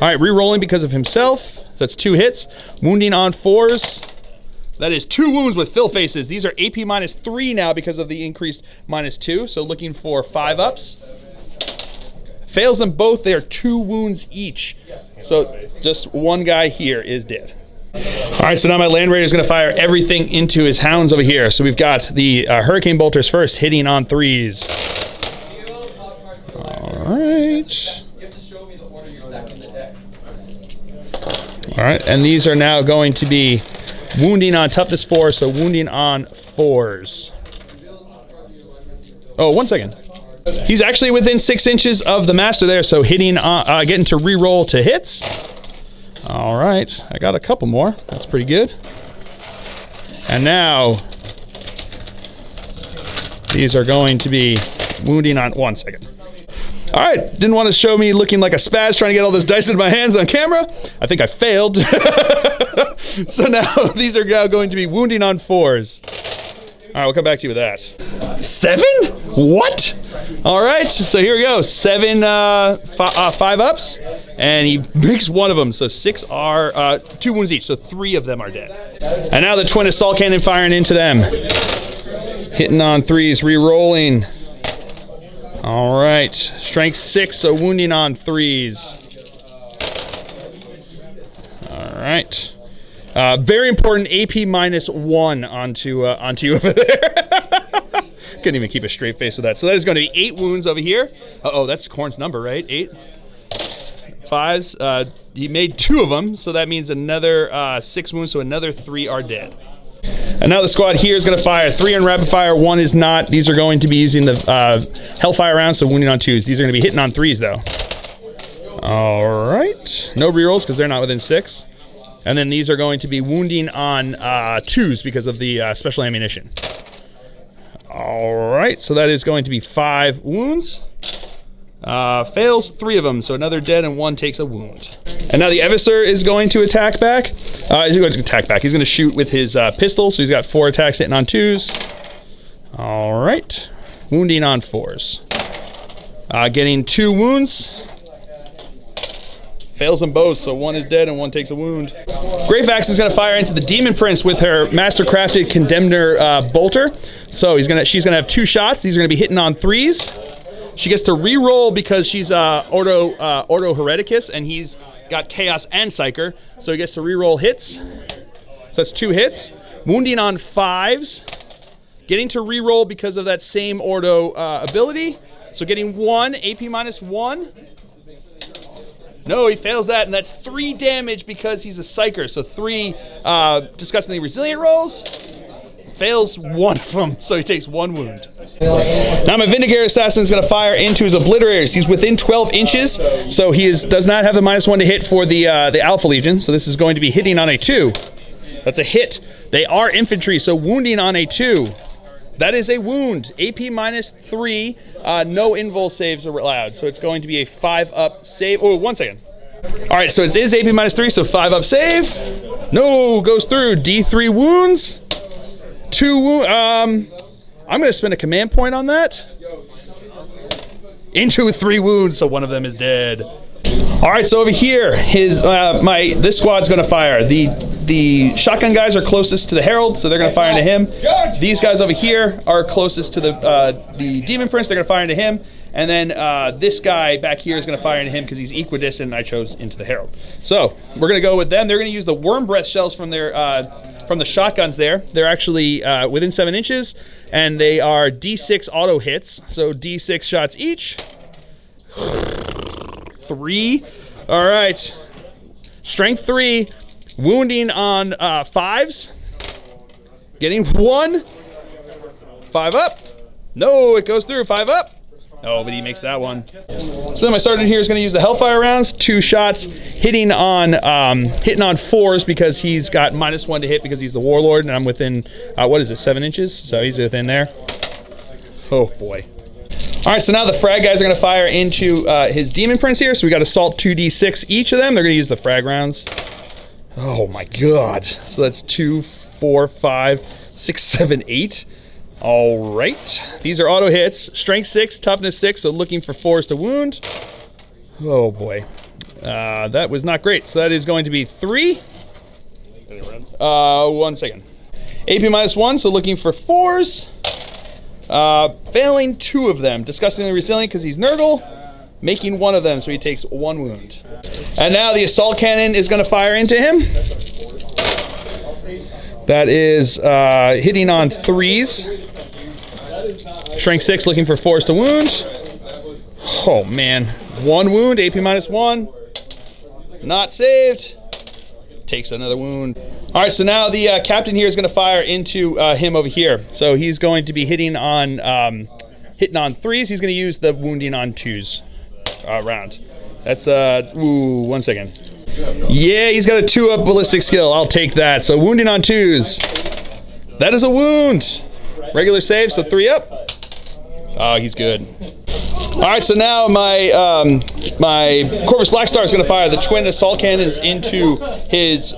All right, re-rolling because of himself. So that's 2 hits. Wounding on 4s. That is 2 wounds with fill faces. These are AP -3 now because of the increased -2. So looking for 5-ups. Fails them both. They are 2 wounds each. So just 1 guy here is dead. All right, so now my Land Raider is going to fire everything into his hounds over here. So we've got the Hurricane Bolters first, hitting on 3s. All right. All right, and these are now going to be wounding on toughness 4, so wounding on 4s. Oh, 1 second. He's actually within 6 inches of the master there, so hitting, getting to re-roll to hits. All right, I got a couple more. That's pretty good. And now, these are going to be wounding on 1 second. All right, didn't want to show me looking like a spaz trying to get all those dice into my hands on camera. I think I failed. So now these are now going to be wounding on 4s. All right, we'll come back to you with that. 7? What? All right, so here we go. 7 5-ups, and he makes 1 of them. So 6 are 2 wounds each, so 3 of them are dead. And now the twin assault cannon firing into them. Hitting on 3s, re-rolling. All right, strength 6, so wounding on 3s. All right. Very important, AP -1 onto you over there. Couldn't even keep a straight face with that. So that is going to be 8 wounds over here. Uh-oh, that's Korn's number, right? 8. 5s. He made 2 of them, so that means another 6 wounds, so another 3 are dead. And now the squad here is going to fire. 3 on rapid fire, 1 is not. These are going to be using the Hellfire rounds, so wounding on 2s. These are going to be hitting on 3s, though. All right. No rerolls because they're not within 6. And then these are going to be wounding on 2s because of the special ammunition. All right, so that is going to be 5 wounds. Fails 3 of them, so another dead and 1 takes a wound. And now the Eviscer is going to attack back. He's going to attack back. He's going to shoot with his pistol, so he's got 4 attacks hitting on 2s. All right, wounding on 4s. Getting 2 wounds. Fails them both, so 1 is dead and 1 takes a wound. Greyfax is going to fire into the Demon Prince with her master-crafted Condemner bolter. So she's going to have 2 shots. These are going to be hitting on 3s. She gets to re-roll because she's Ordo Hereticus, and he's got Chaos and Psyker, so he gets to re-roll hits. So that's 2 hits. Wounding on 5s. Getting to re-roll because of that same Ordo ability. So getting 1, AP -1. No, he fails that, and that's 3 damage because he's a Psyker. So 3 disgustingly resilient rolls. Fails 1 of them, so he takes 1 wound. Now my Vindicator Assassin is going to fire into his Obliterators. He's within 12 inches, so he does not have the -1 to hit for the Alpha Legion. So this is going to be hitting on a 2. That's a hit. They are infantry, so wounding on a 2. That is a wound. AP -3. No invul saves are allowed, so it's going to be a 5-up save. Oh, 1 second. All right, so it is AP -3, so 5-up save. No, goes through. D3 wounds. 2 wounds. I'm going to spend a command point on that. Into 3 wounds, so 1 of them is dead. All right, so over here, this squad's going to fire. The shotgun guys are closest to the Herald, so they're going to fire into him. These guys over here are closest to the Demon Prince. They're going to fire into him. And then this guy back here is going to fire into him because he's equidistant, and I chose into the Herald. So we're going to go with them. They're going to use the Worm Breath shells from the shotguns there. They're actually within 7 inches, and they are D6 auto hits. So D6 shots each. 3. All right. Strength 3. Wounding on 5s. Getting 1. 5 up. No, it goes through. 5 up. Oh, but he makes that one. So then my sergeant here is going to use the Hellfire rounds. 2 shots, hitting on 4s because he's got -1 to hit because he's the Warlord, and I'm within, what is it, 7 inches? So he's within there. Oh, boy. All right, so now the frag guys are going to fire into his Demon Prince here. So we got Assault 2d6 each of them. They're going to use the frag rounds. Oh, my God. So that's 2, 4, 5, 6, 7, 8. All right. These are auto hits. Strength 6, toughness 6, so looking for 4s to wound. Oh, boy. That was not great. So that is going to be 3. 1 second. AP -1, so looking for 4s. Failing 2 of them. Disgustingly resilient because he's Nurgle. Making 1 of them, so he takes 1 wound. And now the Assault Cannon is going to fire into him. That is hitting on 3s. Strength 6, looking for 4s to wound. Oh, man. 1 wound, AP -1. Not saved. Takes another wound. All right, so now the captain here is going to fire into him over here. So he's going to be hitting on 3s. He's going to use the wounding on 2s round. That's, 1 second. Yeah, he's got a 2-up ballistic skill. I'll take that. So wounding on 2s. That is a wound. Regular save, so 3 up. Oh, he's good. All right, so now my Corvus Blackstar is going to fire the twin assault cannons into his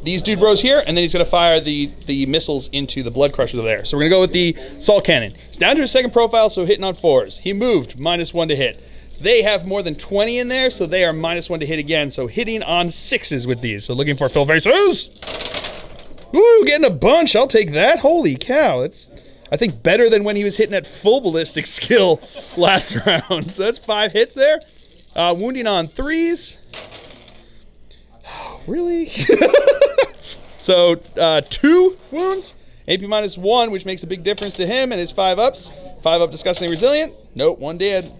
these dude bros here, and then he's going to fire the missiles into the blood crushers over there. So we're going to go with the assault cannon. He's down to his second profile, so hitting on 4s. He moved, -1 to hit. They have more than 20 in there, so they are -1 to hit again. So hitting on 6s with these. So looking for fill faces. Ooh, getting a bunch. I'll take that. Holy cow. I think better than when he was hitting at full ballistic skill last round. So that's 5 hits there. Wounding on 3s. Really? So 2 wounds. AP -1, which makes a big difference to him and his 5 ups. 5 up, disgustingly resilient. Nope, 1 dead.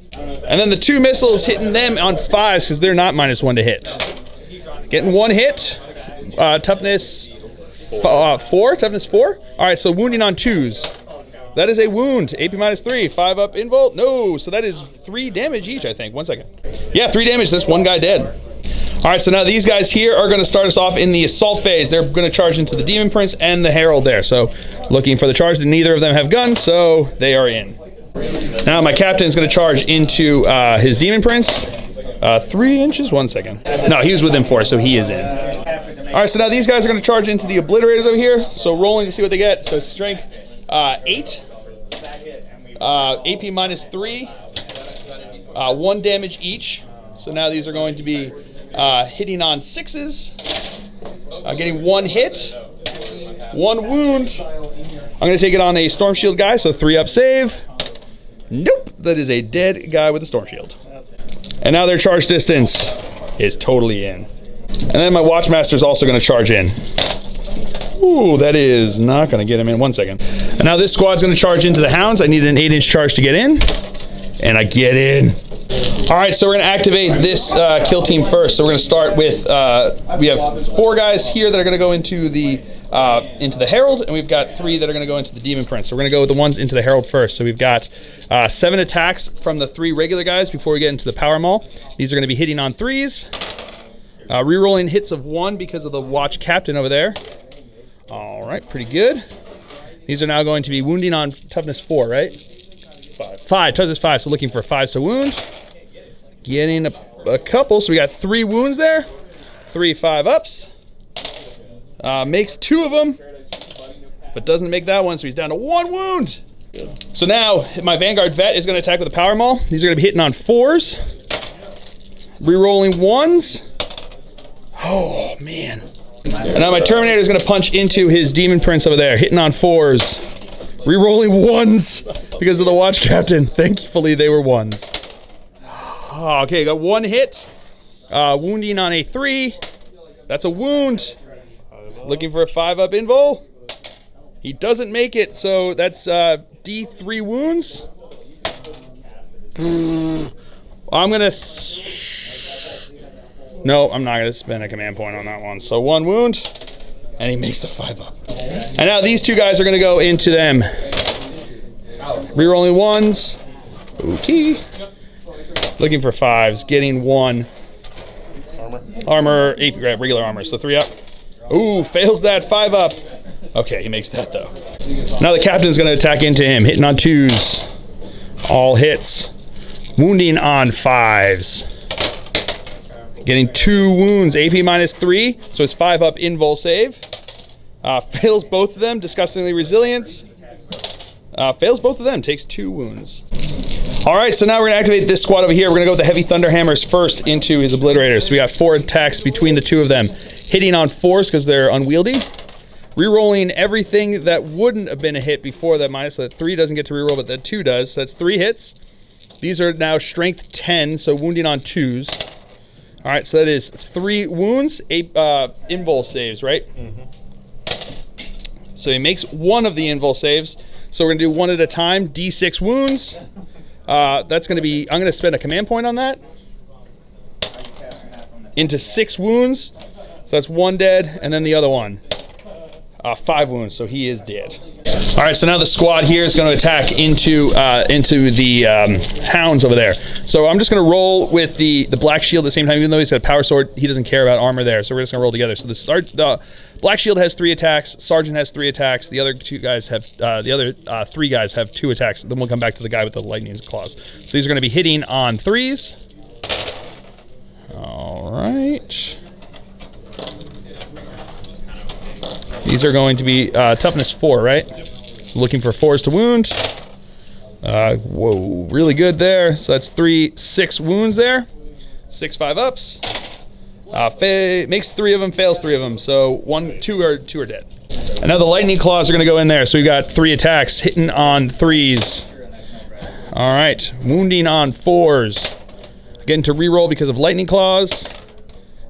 And then the 2 missiles hitting them on 5s because they're not -1 to hit. Getting 1 hit. Toughness 4. Toughness 4. All right, so wounding on 2s. That is a wound. AP -3. 5 up invult. No, so that is 3 damage each, I think. 1 second. Yeah, 3 damage. That's 1 guy dead. All right, so now these guys here are going to start us off in the assault phase. They're going to charge into the Demon Prince and the Herald there. So looking for the charge, and neither of them have guns, so they are in. Now my captain is going to charge into his Demon Prince. 3 inches? 1 second. No, he was within 4, so he is in. All right, so now these guys are going to charge into the Obliterators over here. So rolling to see what they get. So strength 8. AP -3. 1 damage each. So now these are going to be hitting on 6s. Getting 1 hit. 1 wound. I'm going to take it on a Storm Shield guy, so 3 up save. Nope, that is a dead guy with a Storm Shield. And now their charge distance is totally in. And then my Watchmaster is also going to charge in. Ooh, that is not going to get him in. 1 second. And now this squad's going to charge into the Hounds. I need an 8-inch charge to get in. And I get in. All right, so we're going to activate this kill team first. So we're going to start with, we have 4 guys here that are going to go into the Herald, and we've got 3 that are going to go into the Demon Prince. So we're going to go with the ones into the Herald first. So we've got 7 attacks from the 3 regular guys before we get into the Power Maul. These are going to be hitting on 3s. Rerolling hits of 1 because of the Watch Captain over there. All right, pretty good. These are now going to be wounding on toughness 4, right? 5, toughness 5, so looking for 5s to wound. Getting a couple, so we got 3 wounds there. 3 5 ups. Makes 2 of them, but doesn't make that one, so he's down to 1 wound. So now, my Vanguard Vet is going to attack with a Power Maul. These are going to be hitting on 4s. Rerolling 1s. Oh, man. And now my Terminator is going to punch into his Demon Prince over there, hitting on 4s. Rerolling 1s because of the Watch Captain. Thankfully, they were 1s. Oh, okay, got 1 hit. Wounding on a 3. That's a wound. Looking for a 5 up invul. He doesn't make it, so that's D3 wounds. I'm going to... No, I'm not going to spend a command point on that one. So 1 wound, and he makes the 5 up. And now these 2 guys are going to go into them. Rerolling 1s. Okay. Looking for 5s, getting 1. Armor, 8 regular armor, so 3 up. Ooh, fails that, 5 up. Okay, he makes that though. Now the captain's going to attack into him, hitting on 2s. All hits. Wounding on 5s. Getting 2 wounds, AP -3, so it's 5 up invul save. Fails both of them, disgustingly resilience. Fails both of them, takes 2 wounds. All right, so now we're gonna activate this squad over here. We're gonna go with the Heavy Thunderhammers first into his Obliterators. So we got 4 attacks between the 2 of them. Hitting on 4s because they're unwieldy. Rerolling everything that wouldn't have been a hit before that minus, so that 3 doesn't get to reroll, but that 2 does. So that's 3 hits. These are now strength 10, so wounding on 2s. All right, so that is 3 wounds, 8 invul saves, right? Mm-hmm. So he makes 1 of the invul saves. So we're gonna do 1 at a time, D6 wounds. That's gonna be, I'm gonna spend a command point on that. Into 6 wounds. So that's 1 dead, and then the other one. 5 wounds, so he is dead. All right, so now the squad here is going to attack into the Hounds over there. So I'm just going to roll with the Black Shield at the same time, even though he's got a Power Sword, he doesn't care about armor there, so we're just going to roll together. So the Black Shield has 3 attacks, Sergeant has 3 attacks, the other 2 guys have, 3 guys have 2 attacks, then we'll come back to the guy with the lightning claws. So these are going to be hitting on 3s. All right. These are going to be toughness 4, right? So looking for 4s to wound. Whoa, really good there. So that's 6 wounds there. 6 5 ups. Makes 3 of them, fails 3 of them. So 2 are dead. And now the lightning claws are going to go in there. So we've got 3 attacks, hitting on 3s. All right, wounding on 4s. Getting to reroll because of lightning claws.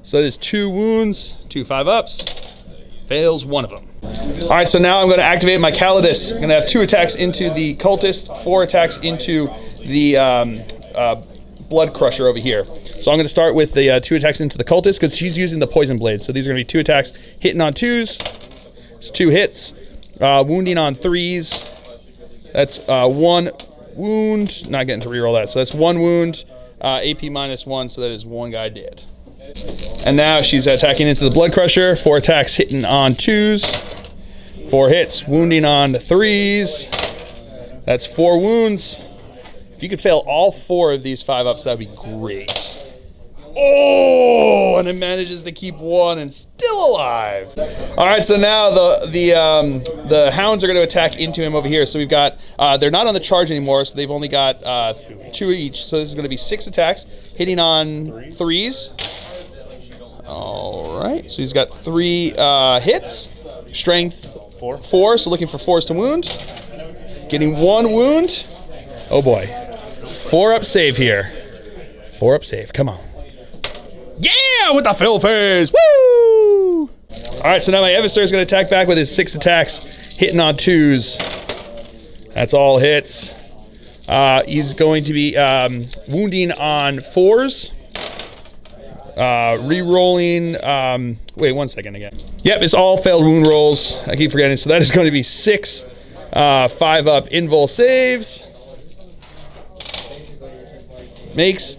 So that is 2 wounds, 2 5-ups. Fails 1 of them. All right, so now I'm going to activate my Calidus. I'm going to have 2 attacks into the cultist, 4 attacks into the blood crusher over here. So I'm going to start with the 2 attacks into the cultist because she's using the poison blade. So these are going to be 2 attacks hitting on 2s. It's 2 hits, wounding on 3s. That's 1 wound. Not getting to reroll that. So that's 1 wound, AP -1. So that is 1 guy dead. And now she's attacking into the blood crusher. 4 attacks hitting on 2s. 4 hits, wounding on 3s. That's 4 wounds. If you could fail all 4 of these 5-ups, that'd be great. Oh, and it manages to keep 1 and still alive. All right, so now the hounds are going to attack into him over here. So we've got, they're not on the charge anymore, so they've only got 2 each. So this is going to be 6 attacks, hitting on 3s. All right, so he's got 3 hits, strength 4, so looking for 4s to wound. Getting 1 wound. Oh boy. 4-up save here. 4-up save, come on. Yeah, with the fill phase, woo! All right, so now my adversary is going to attack back with his 6 attacks, hitting on 2s. That's all hits. He's going to be wounding on 4s. Re-rolling, wait 1 second again. Yep, it's all failed wound rolls. I keep forgetting. So that is going to be 6 5-up invul saves.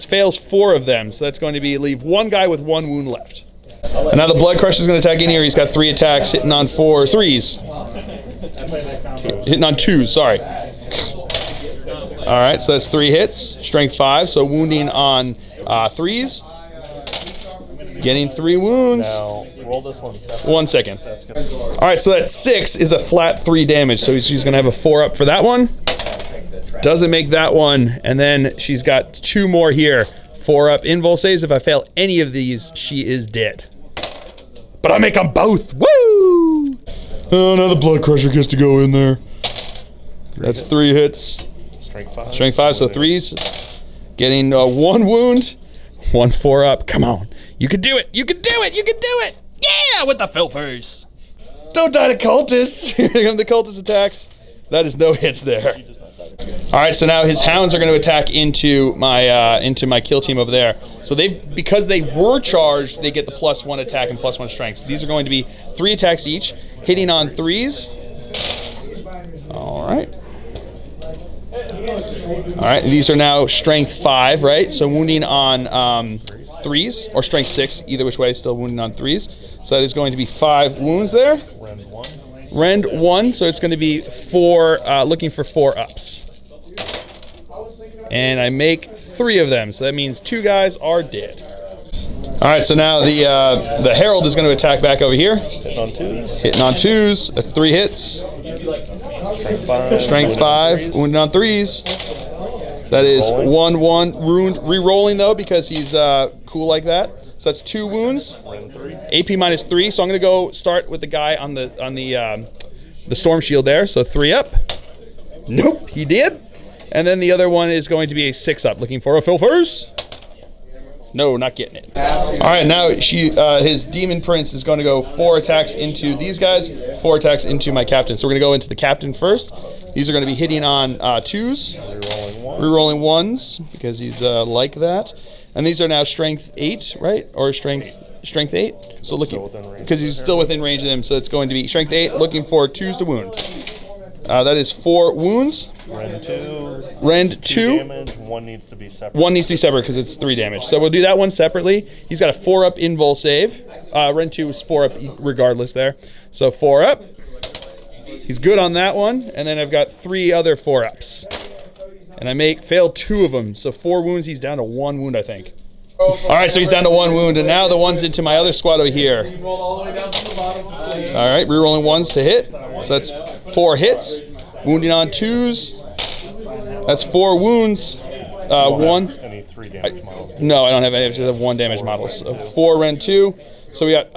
Fails 4 of them. So that's going to be leave 1 guy with 1 wound left. And now the blood crusher is going to attack in here. He's got 3 attacks, hitting on 3s. Hitting on 2s, sorry. All right, so that's 3 hits, strength 5. So wounding on 3s. Getting 3 wounds. Now, roll this 1 second. 1 second. All right, so that 6 is a flat 3 damage. So she's going to have a 4-up for that one. Doesn't make that one. And then she's got 2 more here. 4-up invul saves. If I fail any of these, she is dead. But I make them both. Woo! Oh, now the blood crusher gets to go in there. That's 3 hits. Strength 5, so 3s. Getting 1 wound. 1 4-up. Come on. You can do it. You can do it. You can do it. Yeah, with the fill face. Don't die to cultists. Here come the cultist attacks. That is no hits there. All right, so now his hounds are going to attack into my kill team over there. So because they were charged, they get the +1 attack and +1 strength. So these are going to be 3 attacks each, hitting on 3s. All right. All right, these are now strength 5, right? So wounding on 3s, or strength 6, either which way, still wounding on 3s. So that is going to be 5 wounds there. Rend 1, so it's going to be 4, looking for 4-ups. And I make 3 of them, so that means 2 guys are dead. All right, so now the Herald is going to attack back over here. Hitting on 2s. Hitting on 2s, that's 3 hits. Strength 5, wounded on 3s. That is 1 wound. Re-rolling though because he's cool like that. So that's 2 wounds. AP -3. So I'm gonna go start with the guy on the storm shield there. So 3 up. Nope, he did. And then the other one is going to be a 6 up, looking for a fill first. No, not getting it. All right, now his Demon Prince is going to go 4 attacks into these guys, 4 attacks into my captain. So we're going to go into the captain first. These are going to be hitting on 2s, rerolling 1s because he's like that. And these are now strength 8, right? Or strength 8. So looking because he's still within range of them. So it's going to be strength 8, looking for 2s to wound. That is 4 wounds. Rend 2. Damage. 1 needs to be separate. 1 needs to be separate because it's 3 damage. So we'll do that one separately. He's got a 4-up invul save. Rend 2 is 4-up regardless there. So 4-up. He's good on that one. And then I've got 3 other 4-ups. And I fail 2 of them. So 4 wounds. He's down to 1 wound, I think. All right, so he's down to 1 wound. And now the one's into my other squad over here. All right, rerolling 1s to hit. So that's 4 hits. Wounding on 2s. That's 4 wounds. 1. Any 3 damage models? No, I don't have any. I just have 1 damage model. So 4 Rend 2. So we got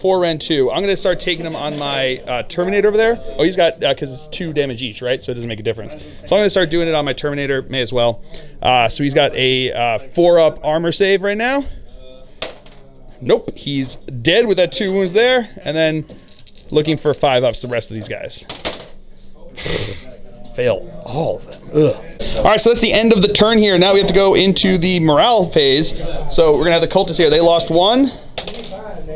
4 Rend 2. I'm going to start taking him on my Terminator over there. Oh, he's got, because it's 2 damage each, right? So it doesn't make a difference. So I'm going to start doing it on my Terminator, may as well. So he's got a 4-up armor save right now. Nope, he's dead with that 2 wounds there. And then looking for 5-ups the rest of these guys. Fail all of them. Ugh. All right, so that's the end of the turn here. Now we have to go into the morale phase. So we're gonna have the cultists here. They lost 1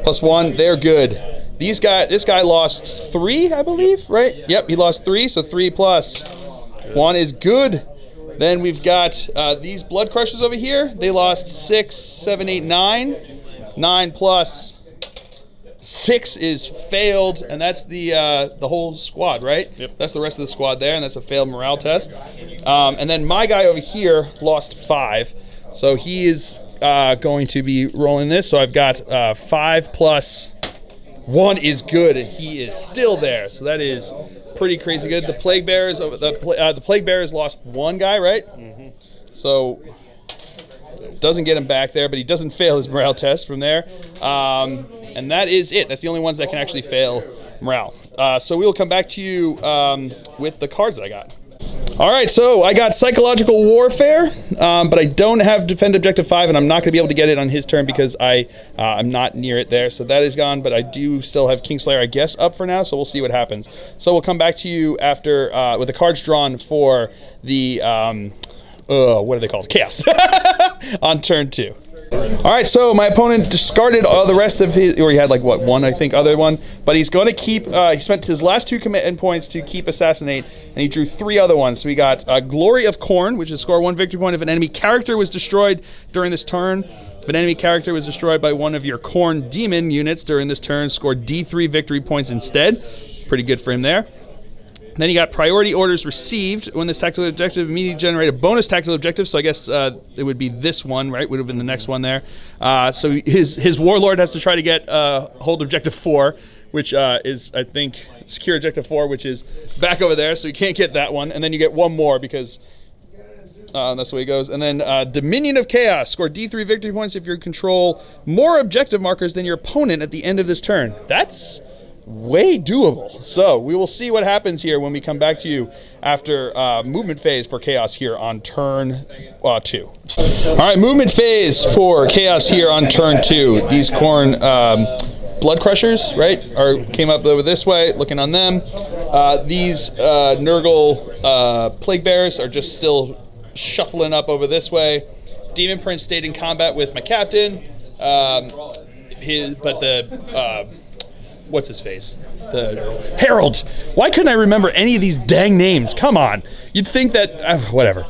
plus 1. They're good. This guy lost 3, I believe, right? Yep, he lost 3. So 3 plus 1 is good. Then we've got these blood crushers over here. They lost 6, 7, 8, 9. 9 plus 6 is failed, and that's the whole squad, right? Yep. That's the rest of the squad there, and that's a failed morale test. And then my guy over here lost 5, so he is going to be rolling this. So I've got 5 plus 1 is good, and he is still there. So that is pretty crazy good. The plague bearers the plague bearers lost 1 guy, right? Mm-hmm. So doesn't get him back there, but he doesn't fail his morale test from there. And that is it. That's the only ones that can actually fail morale. So we'll come back to you with the cards that I got. All right, so I got Psychological Warfare, but I don't have Defend Objective 5, and I'm not going to be able to get it on his turn because I'm not near it there. So that is gone, but I do still have Kingslayer, I guess, up for now, so we'll see what happens. So we'll come back to you after with the cards drawn for the, what are they called? Chaos on turn 2. All right, so my opponent discarded all the rest of his, or he had like what, 1, I think, other one, but he's going to keep, he spent his last 2 command points to keep Assassinate, and he drew 3 other ones. So we got Glory of Khorne, which is score 1 victory point if an enemy character was destroyed during this turn. If an enemy character was destroyed by one of your Khorne demon units during this turn, score D3 victory points instead. Pretty good for him there. Then you got Priority Orders Received. When this tactical objective immediately generate a bonus tactical objective, so I guess it would be this one, right? Would have been the next one there. So his Warlord has to try to get hold Objective 4, which is, I think, Secure Objective 4, which is back over there, so you can't get that one. And then you get 1 more because that's the way it goes. And then Dominion of Chaos. Score D3 victory points if you control more objective markers than your opponent at the end of this turn. That's way doable. So we will see what happens here when we come back to you after movement phase for Chaos here on turn 2. All right, movement phase for Chaos here on turn 2. These Khorne blood crushers, right, came up over this way, looking on them. These Nurgle plague bearers are just still shuffling up over this way. Demon Prince stayed in combat with my captain. What's his face? The Herald. Why couldn't I remember any of these dang names? Come on. You'd think that, whatever.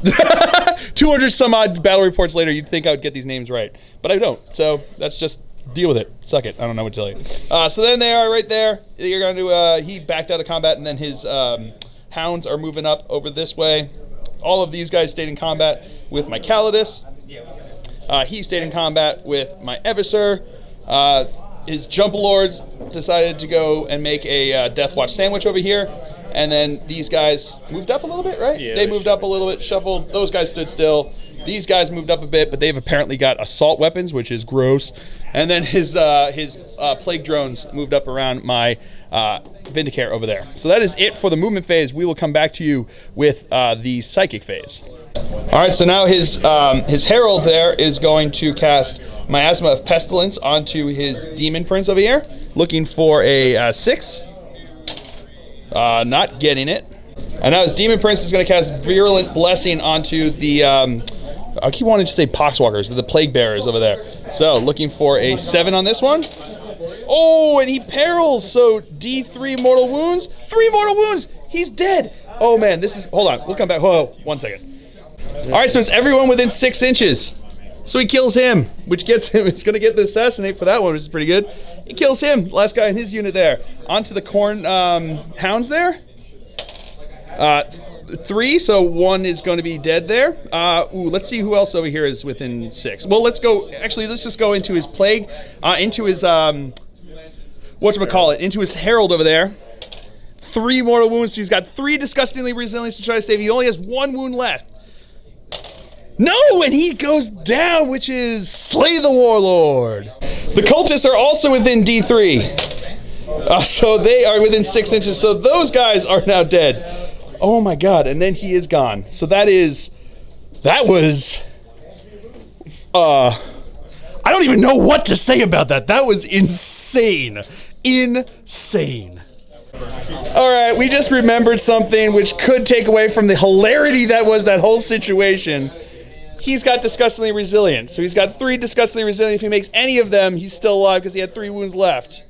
200 some odd battle reports later, you'd think I would get these names right. But I don't. So that's just, deal with it. Suck it. I don't know what to tell you. So then they are right there. You're going to, he backed out of combat, and then his hounds are moving up over this way. All of these guys stayed in combat with my Calidus. He stayed in combat with my Eversur. His Jump Lords decided to go and make a Deathwatch sandwich over here. And then these guys moved up a little bit, right? Yeah, they moved up a little bit, shuffled. Those guys stood still. These guys moved up a bit, but they've apparently got assault weapons, which is gross. And then his plague drones moved up around my Vindicare over there. So that is it for the movement phase. We will come back to you with the psychic phase. All right, so now his Herald there is going to cast Miasma of Pestilence onto his Demon Prince over here, looking for a 6. Not getting it. And now his Demon Prince is going to cast Virulent Blessing onto the, I keep wanting to say Poxwalkers, the Plague Bearers over there. So looking for a 7 on this one. Oh, and he perils, so D3 mortal wounds. 3 mortal wounds! He's dead! Oh man, this is, hold on, we'll come back, whoa, 1 second. All right, so it's everyone within 6 inches. So he kills him, which gets him, it's gonna get the Assassinate for that one, which is pretty good. He kills him, last guy in his unit there. Onto the Khorne hounds there. 3, so 1 is going to be dead there. Let's see who else over here is within 6. Well, let's just go into his plague, into his, into his Herald over there. 3 mortal wounds, so he's got 3 disgustingly resilience to try to save. He only has 1 wound left. No, and he goes down, which is Slay the Warlord. The cultists are also within D3. So they are within 6 inches. So those guys are now dead. Oh my god! And then he is gone. So that was. I don't even know what to say about that. That was insane. Insane. All right, we just remembered something which could take away from the hilarity that was that whole situation. He's got disgustingly resilient. So he's got 3 disgustingly resilient. If he makes any of them, he's still alive because he had 3 wounds left.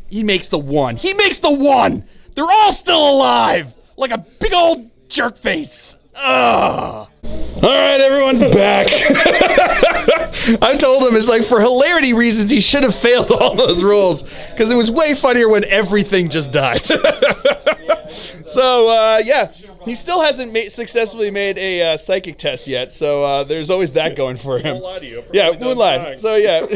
He makes the 1. He makes the 1! They're all still alive! Like a big old jerk face. Ugh. All right, everyone's back. I told him, it's like, for hilarity reasons, he should have failed all those rules because it was way funnier when everything just died. So, yeah, he still hasn't successfully made a psychic test yet, so there's always that going for him. Yeah, moonlight. So, yeah.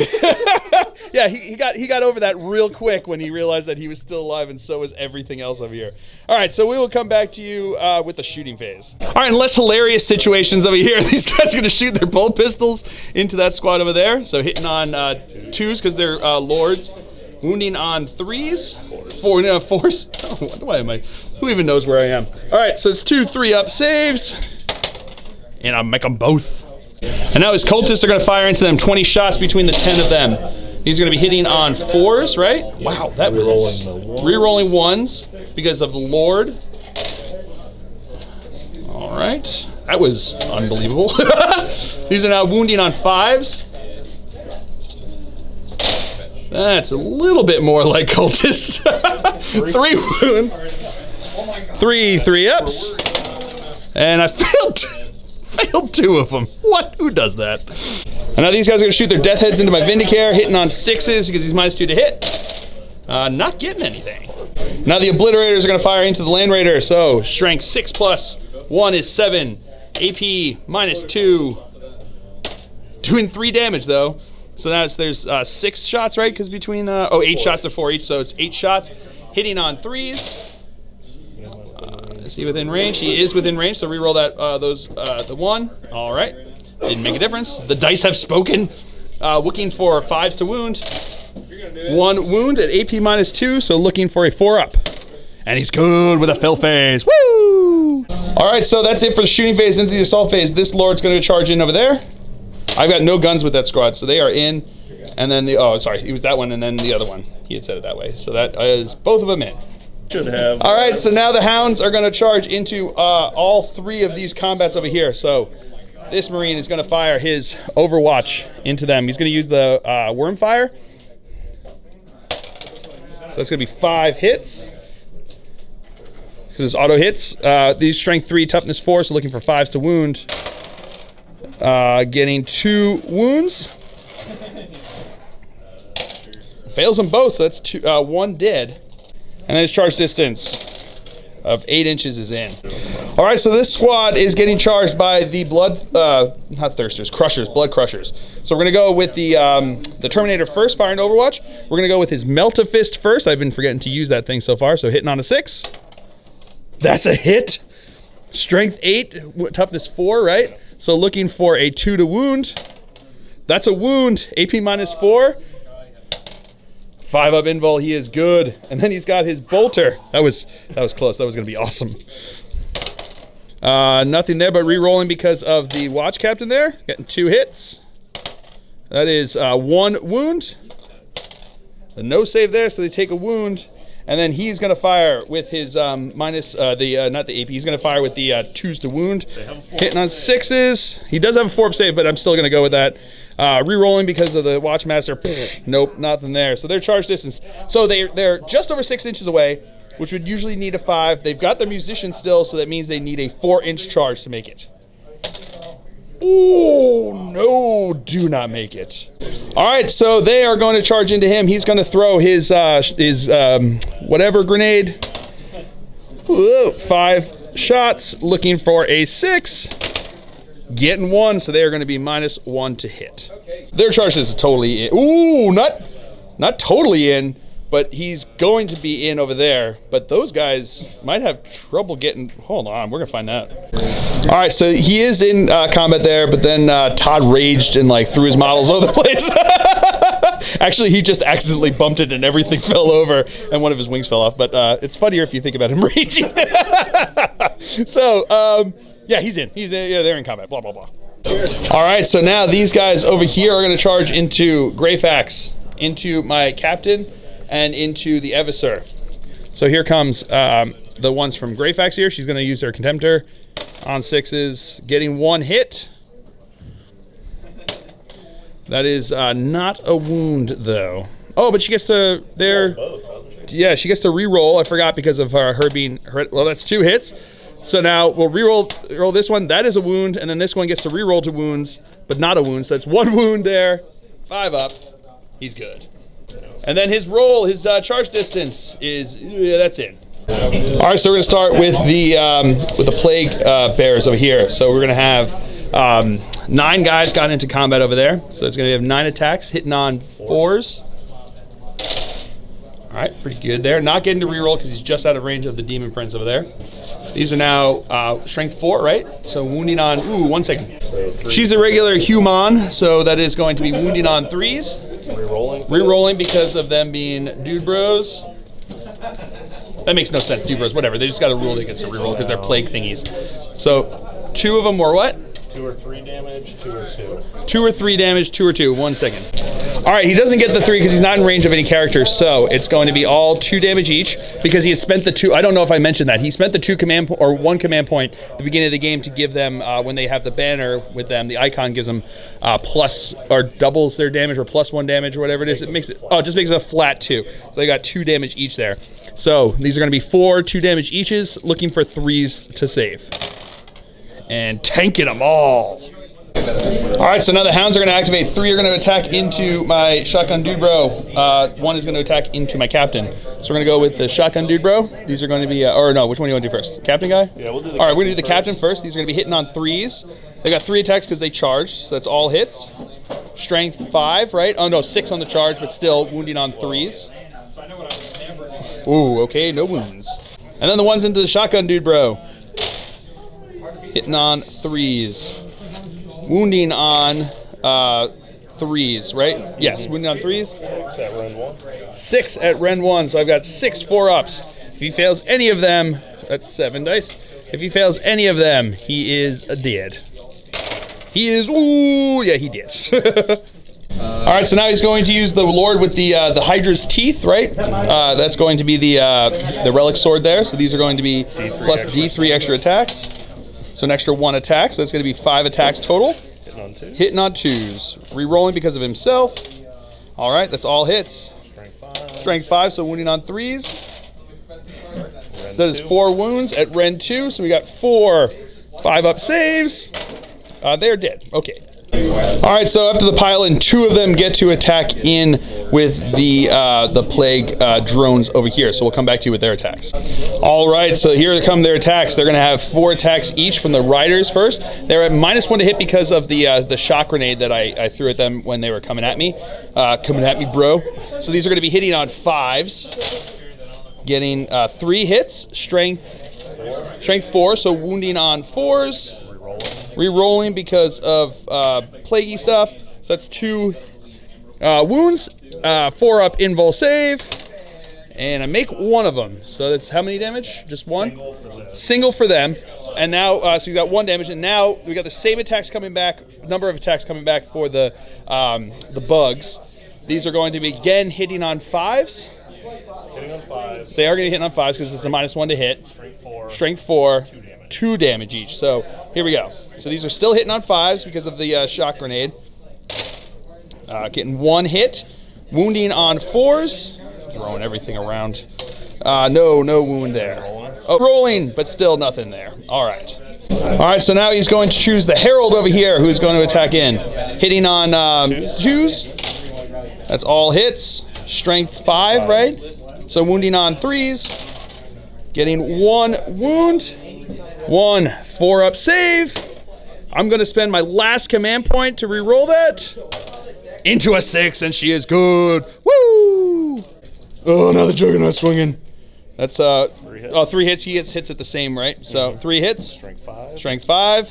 Yeah, he got over that real quick when he realized that he was still alive, and so was everything else over here. All right, so we will come back to you with the shooting phase. All right, in less hilarious situations over here, these guys are going to shoot their bolt pistols into that squad over there. So hitting on 2s because they're lords. Wounding on 3s. 4s. Oh, why am I? Who even knows where I am? All right, so it's 2 3-up saves. And I'll make them both. And now his cultists are going to fire into them 20 shots between the 10 of them. He's going to be hitting on 4s, right? Wow, that was re-rolling 1s because of the Lord. All right, that was unbelievable. These are now wounding on 5s. That's a little bit more like cultists. 3 wounds. 3 3-ups. And I failed 2 of them. What? Who does that? And now these guys are going to shoot their death heads into my Vindicare, hitting on 6s because he's -2 to hit. Not getting anything. Now the Obliterators are going to fire into the Land Raider. So strength 6+. 1 is 7. AP -2. Doing 3 damage though. So now there's 6 shots, right? Because between 8 shots to 4 each, so it's 8 shots. Hitting on 3s. Is he within range? He is within range. So reroll that the 1. All right, didn't make a difference. The dice have spoken. Looking for 5s to wound. 1 wound at AP -2. So looking for a 4-up. And he's good with a fill phase. Woo! All right, so that's it for the shooting phase. Into the assault phase. This Lord's going to charge in over there. I've got no guns with that squad, so they are in. And then it was that one and then the other one. He had said it that way. So that is both of them in. Should have. All right, so now the Hounds are going to charge into all 3 of these combats over here. So this Marine is going to fire his Overwatch into them. He's going to use the Wormfire. So it's going to be 5 hits. Because it's auto hits. These strength 3, toughness 4, so looking for 5s to wound. Getting 2 wounds. Fails them both, so that's 1 dead. And then his charge distance of 8 inches is in. All right, so this squad is getting charged by the Crushers, Blood Crushers. So we're gonna go with the Terminator first, firing Overwatch. We're gonna go with his Melt-A-Fist first. I've been forgetting to use that thing so far, so hitting on a 6. That's a hit. Strength 8, toughness 4, right? So looking for a 2 to wound. That's a wound. AP -4. 5-up invul. He is good. And then he's got his bolter. That was close. That was going to be awesome. Nothing there but re-rolling because of the watch captain there. Getting 2 hits. That is 1 wound. A no save there, so they take a wound. And then he's going to fire with his not the AP, he's going to fire with the 2s to wound. Hitting on 6s. He does have a 4-up save, but I'm still going to go with that. Re-rolling because of the Watchmaster. Nope, nothing there. So their charge distance. So they're just over 6 inches away, which would usually need a 5. They've got their musician still, so that means they need a 4-inch charge to make it. Oh, no, do not make it. All right, so they are going to charge into him. He's going to throw his whatever grenade. Whoa, 5 shots, looking for a 6. Getting 1, so they are going to be -1 to hit. Their charge is totally in. Ooh, not totally in, but he's going to be in over there. But those guys might have trouble getting. Hold on, we're gonna find out. All right, so he is in combat there, but then Todd raged and like threw his models all over the place. Actually, he just accidentally bumped it and everything fell over and one of his wings fell off. But it's funnier if you think about him raging. So, yeah, he's in. Yeah, they're in combat. Blah, blah, blah. All right, so now these guys over here are going to charge into Greyfax, into my captain, and into the Eviscer. So here comes the ones from Greyfax here. She's going to use her Contemptor on 6s, getting 1 hit. That is not a wound, though. Oh, but she gets to yeah, she gets to re-roll. I forgot because of her being well, that's 2 hits. So now we'll roll this one. That is a wound, and then this one gets to re-roll to wounds, but not a wound. So that's 1 wound there. 5 up. He's good. And then his charge distance is that's in. All right, so we're gonna start with the plague bears over here. So we're gonna have 9 guys got into combat over there. So it's gonna have 9 attacks hitting on 4s. All right, pretty good there. Not getting to reroll because he's just out of range of the demon prince over there. These are now strength 4, right? So wounding on, 1 second. She's a regular human, so that is going to be wounding on 3s. Rerolling because of them being dude bros. That makes no sense, dude bros, whatever. They just got a rule that gets a reroll because they're plague thingies. So 2 of them were what? 2 or 3 damage, 2 or 2. 2 or 3 damage, 2 or 2. 1 second. All right, he doesn't get the 3 because he's not in range of any characters, so it's going to be all 2 damage each because he had spent the 2. I don't know if I mentioned that. He spent the 1 command point at the beginning of the game to give them when they have the banner with them. The icon gives them plus or doubles their damage or +1 damage or whatever it is. It makes it just makes it a flat 2. So they got 2 damage each there. So these are going to be 4 2 damage eaches, looking for 3s to save. And tanking them all. All right, so now the hounds are going to activate. 3 are going to attack into my shotgun dude bro. 1 is going to attack into my captain. So we're going to go with the shotgun dude bro. These are going to be, or no, which one do you want to do first? Captain guy? Yeah, we'll do the All right, we're going to do the captain first. These are going to be hitting on 3s. They got 3 attacks because they charged, so that's all hits. Strength 5, right? Oh no, 6 on the charge, but still wounding on 3s. Ooh, okay, no wounds. And then the ones into the shotgun dude bro. Hitting on 3s. Wounding on 3s, right? Yes, wounding on 3s. 6 at Ren 1. 6 at Ren 1, so I've got 6 4-ups. If he fails any of them, that's 7 dice. If he fails any of them, he is dead. He is, ooh, yeah, he did. All right, so now he's going to use the Lord with the Hydra's teeth, right? That's going to be the relic sword there. So these are going to be plus D3 extra attacks. So an extra 1 attack, so that's going to be 5 attacks total. Hitting on 2. Hitting on 2s. Rerolling because of himself. All right, that's all hits. Strength 5. Strength 5, so wounding on 3s. That is 4 wounds at Ren 2, so we got 4 5-up saves. They're dead. Okay. All right, so after the pile-in, 2 of them get to attack in with the plague drones over here. So we'll come back to you with their attacks. All right, so here come their attacks. They're going to have 4 attacks each from the riders first. They're at -1 to hit because of the shock grenade that I threw at them when they were coming at me. Bro. So these are going to be hitting on 5s, getting 3 hits, strength 4, so wounding on 4s. Rerolling because of plaguey stuff. So that's 2 wounds, 4-up invul save, and I make 1 of them. So that's how many damage? Just 1? Single for them. And now, so we got 1 damage, and now we got the same attacks coming back, number of attacks coming back for the bugs. These are going to be again hitting on 5s. Hitting on 5s. They are going to hit on 5s because it's a -1 to hit. Strength 4. 2 damage each. So here we go. So these are still hitting on 5s because of the shock grenade. Getting 1 hit. Wounding on 4s. Throwing everything around. No wound there. Oh, rolling, but still nothing there. All right. All right, so now he's going to choose the Herald over here, who's going to attack in. Hitting on 2s. That's all hits. Strength 5, right? So wounding on 3s. Getting 1 wound. 1 4-up save. I'm going to spend my last command point to reroll that. Into a 6, and she is good. Woo! Oh, now the Juggernaut's swinging. That's 3 hits. 3 hits. He hits at the same, right? So 3 hits. Strength 5. Strength 5.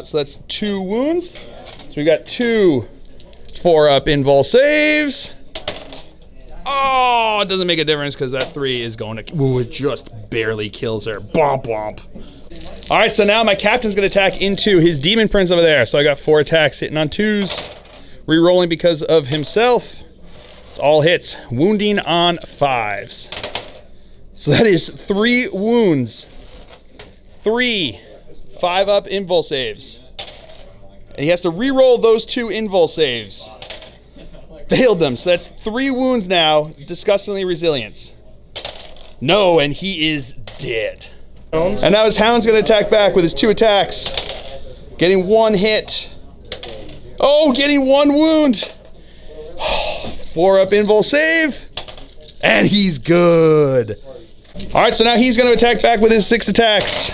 So that's 2 wounds. So we got 2 4-up invul saves. Oh, it doesn't make a difference because that 3 is going to... Ooh, it just barely kills her. Bomp, bomp. All right, so now my captain's going to attack into his demon prince over there. So I got 4 attacks hitting on 2s. Rerolling because of himself. It's all hits. Wounding on 5s. So that is 3 wounds. 3 5-up invul saves. And he has to reroll those 2 invul saves. Failed them, so that's 3 wounds now. Disgustingly resilience. No, and he is dead. And now his Hound's gonna attack back with his 2 attacks. Getting 1 hit. Oh, getting 1 wound. 4-up invul save. And he's good. All right, so now he's gonna attack back with his 6 attacks.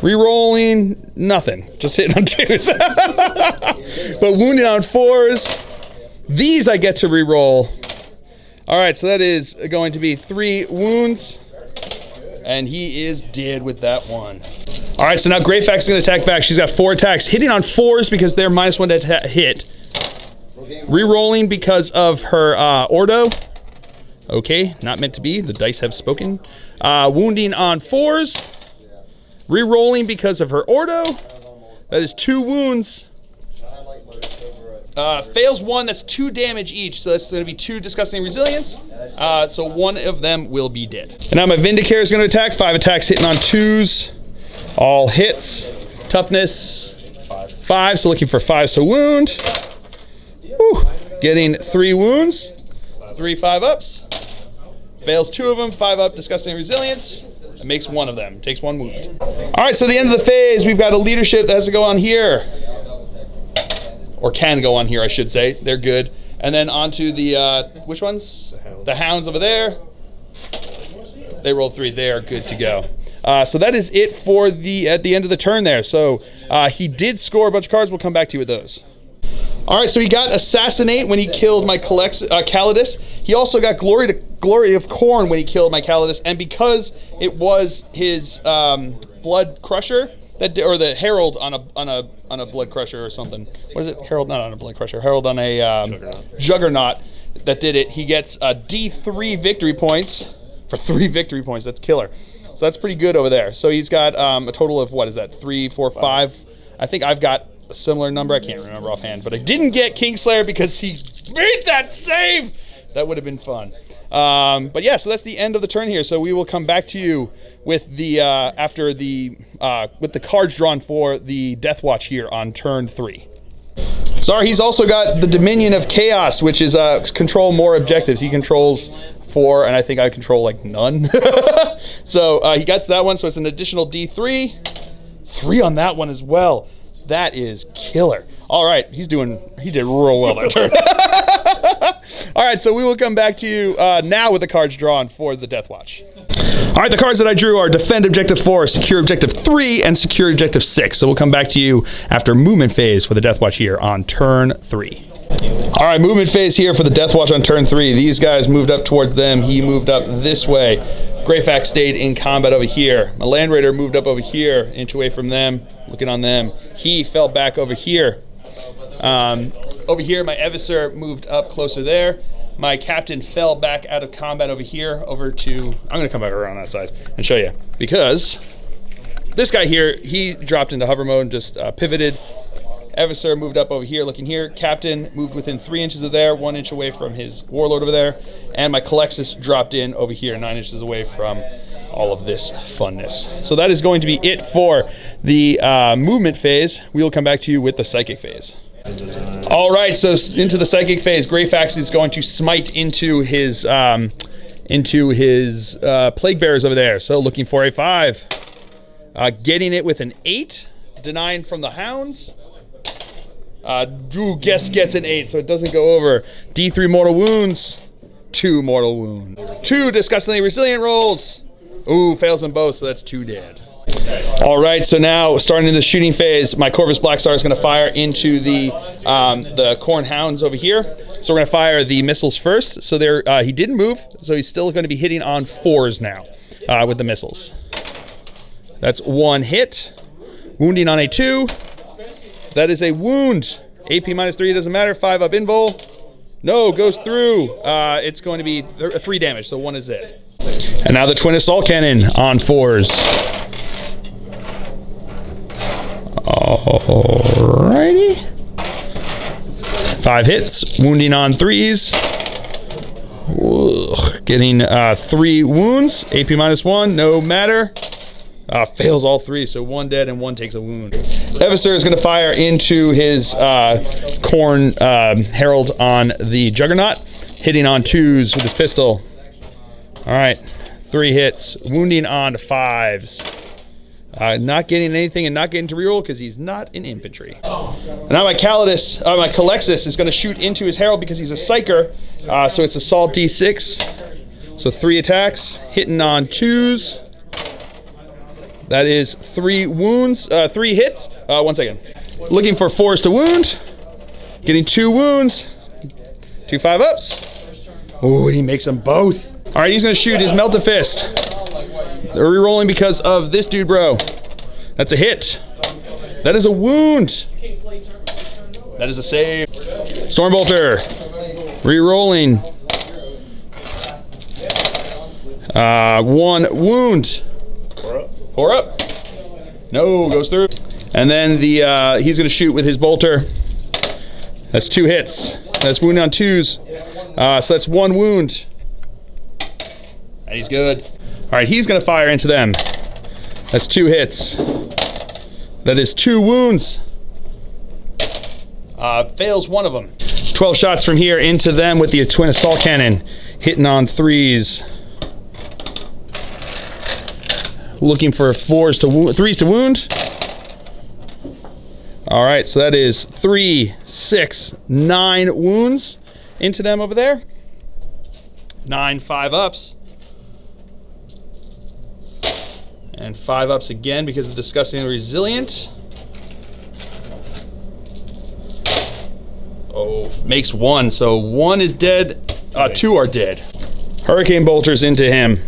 Rerolling, nothing. Just hitting on 2s. But wounded on 4s. These I get to reroll. All right, so that is going to be 3 wounds. And he is dead with that one. All right, so now Greyfax is going to attack back. She's got 4 attacks. Hitting on 4s because they're -1 to hit. Rerolling because of her Ordo. Okay, not meant to be. The dice have spoken. Wounding on 4s. Rerolling because of her Ordo. That is 2 wounds. Fails 1, that's 2 damage each, so that's going to be 2 disgusting resilience. So 1 of them will be dead. And now my Vindicator is going to attack. 5 attacks hitting on 2s. All hits. Toughness 5, so looking for 5s to wound. Whew. Getting 3 wounds. 3 5-ups. Fails 2 of them. 5-up disgusting resilience. It makes 1 of them. Takes 1 wound. All right, so the end of the phase, we've got a leadership that has to go on here. Or can go on here, I should say. They're good. And then onto the, which ones? The Hounds over there. They roll 3. They are good to go. So that is it for at the end of the turn there. So he did score a bunch of cards. We'll come back to you with those. All right, so he got Assassinate when he killed my Calidus. He also got Glory of Corn when he killed my Calidus. And because it was his Blood Crusher, or the Herald on a Blood Crusher or something. What is it? Herald, not on a Blood Crusher. Herald on a Juggernaut that did it. He gets D3 victory points for 3 victory points. That's killer. So that's pretty good over there. So he's got a total of, what is that, 3, 4, 5? I think I've got a similar number. I can't remember offhand. But I didn't get Kingslayer because he made that save. That would have been fun. But yeah, so that's the end of the turn here. So we will come back to you with the with the cards drawn for the Deathwatch here on turn 3. Sorry, he's also got the Dominion of Chaos, which is control more objectives. He controls 4, and I think I control like none. So he got that one, so it's an additional D3. 3 on that one as well. That is killer. All right, he did real well that turn. All right, so we will come back to you now with the cards drawn for the Deathwatch. All right, the cards that I drew are Defend Objective 4, Secure Objective 3, and Secure Objective 6. So we'll come back to you after movement phase for the Deathwatch here on turn 3. All right, movement phase here for the Deathwatch on turn 3. These guys moved up towards them. He moved up this way. Greyfax stayed in combat over here. My Land Raider moved up over here, inch away from them, looking on them. He fell back over here. Over here, my Eviscer moved up closer there. My Captain fell back out of combat over here, over to... I'm going to come back around that side and show you. Because this guy here, he dropped into hover mode and just pivoted. Eviscer moved up over here, looking here. Captain moved within 3 inches of there, 1 inch away from his Warlord over there. And my Calexis dropped in over here, 9 inches away from all of this funness. So that is going to be it for the movement phase. We will come back to you with the psychic phase. All right, so into the psychic phase, Greyfax is going to smite into his plague bearers over there. So looking for a 5, getting it with an 8, denying from the Hounds. Guess gets an 8, so it doesn't go over. D3 mortal wounds, 2 mortal wounds, 2 disgustingly resilient rolls. Ooh, fails them both, so that's 2 dead. All right, so now starting in the shooting phase, my Corvus Blackstar is going to fire into the Corn Hounds over here. So we're going to fire the missiles first. So there, he didn't move, so he's still going to be hitting on 4s now with the missiles. That's 1 hit, wounding on a 2. That is a wound. AP -3, doesn't matter. 5 up invul. No, goes through. It's going to be 3 damage, so 1 is it. And now the Twin Assault Cannon on 4s. Alrighty. 5 hits, wounding on 3s. Ugh. Getting 3 wounds. AP -1, no matter. Fails all 3, so 1 dead and 1 takes a wound. Eviscer is going to fire into his Khorne Herald on the Juggernaut, hitting on 2s with his pistol. All right, 3 hits, wounding on 5s. Not getting anything and not getting to reroll because he's not in infantry. Now my Calexis is going to shoot into his Herald because he's a Psyker, so it's Assault D6. So 3 attacks, hitting on 2s. That is 3 wounds, 3 hits. 1 second. Looking for 4s to wound. Getting 2 wounds. 2 5-ups. Oh, he makes them both. All right, he's going to shoot his Melta Fist. They're re-rolling because of this dude, bro. That's a hit. That is a wound. That is a save. Stormbolter. Re-rolling. 1 wound. 4 up. No, goes through. And then he's going to shoot with his bolter. That's 2 hits. That's wound on 2s. So that's 1 wound. And he's good. All right, he's going to fire into them. That's 2 hits. That is 2 wounds. Fails 1 of them. 12 shots from here into them with the Twin Assault Cannon. Hitting on 3s. Looking for 3s to wound. All right, so that is 3, 6, 9 wounds into them over there. 9 5-ups. And 5-ups again because of Disgusting Resilient. Oh, makes 1, so 1 is dead. 2 are dead. Hurricane Bolters into him.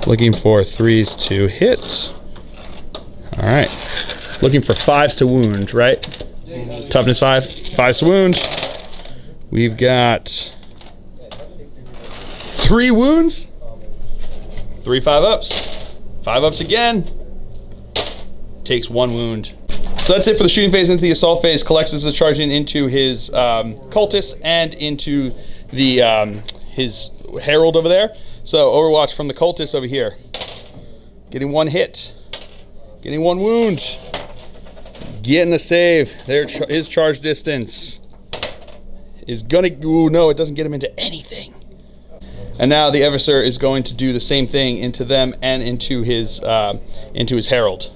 Looking for 3s to hit. All right. Looking for 5s to wound, right? Toughness 5. 5s to wound. We've got 3 wounds. 3 5-ups. 5-ups again. Takes 1 wound. So that's it for the shooting phase. Into the assault phase, Calexis is charging into his cultists and into the his herald over there. So Overwatch from the cultists over here. Getting 1 hit. Getting 1 wound. Getting a save. His charge distance is gonna, ooh, no, it doesn't get him into anything. And now the Eviscer is going to do the same thing into them and into his herald.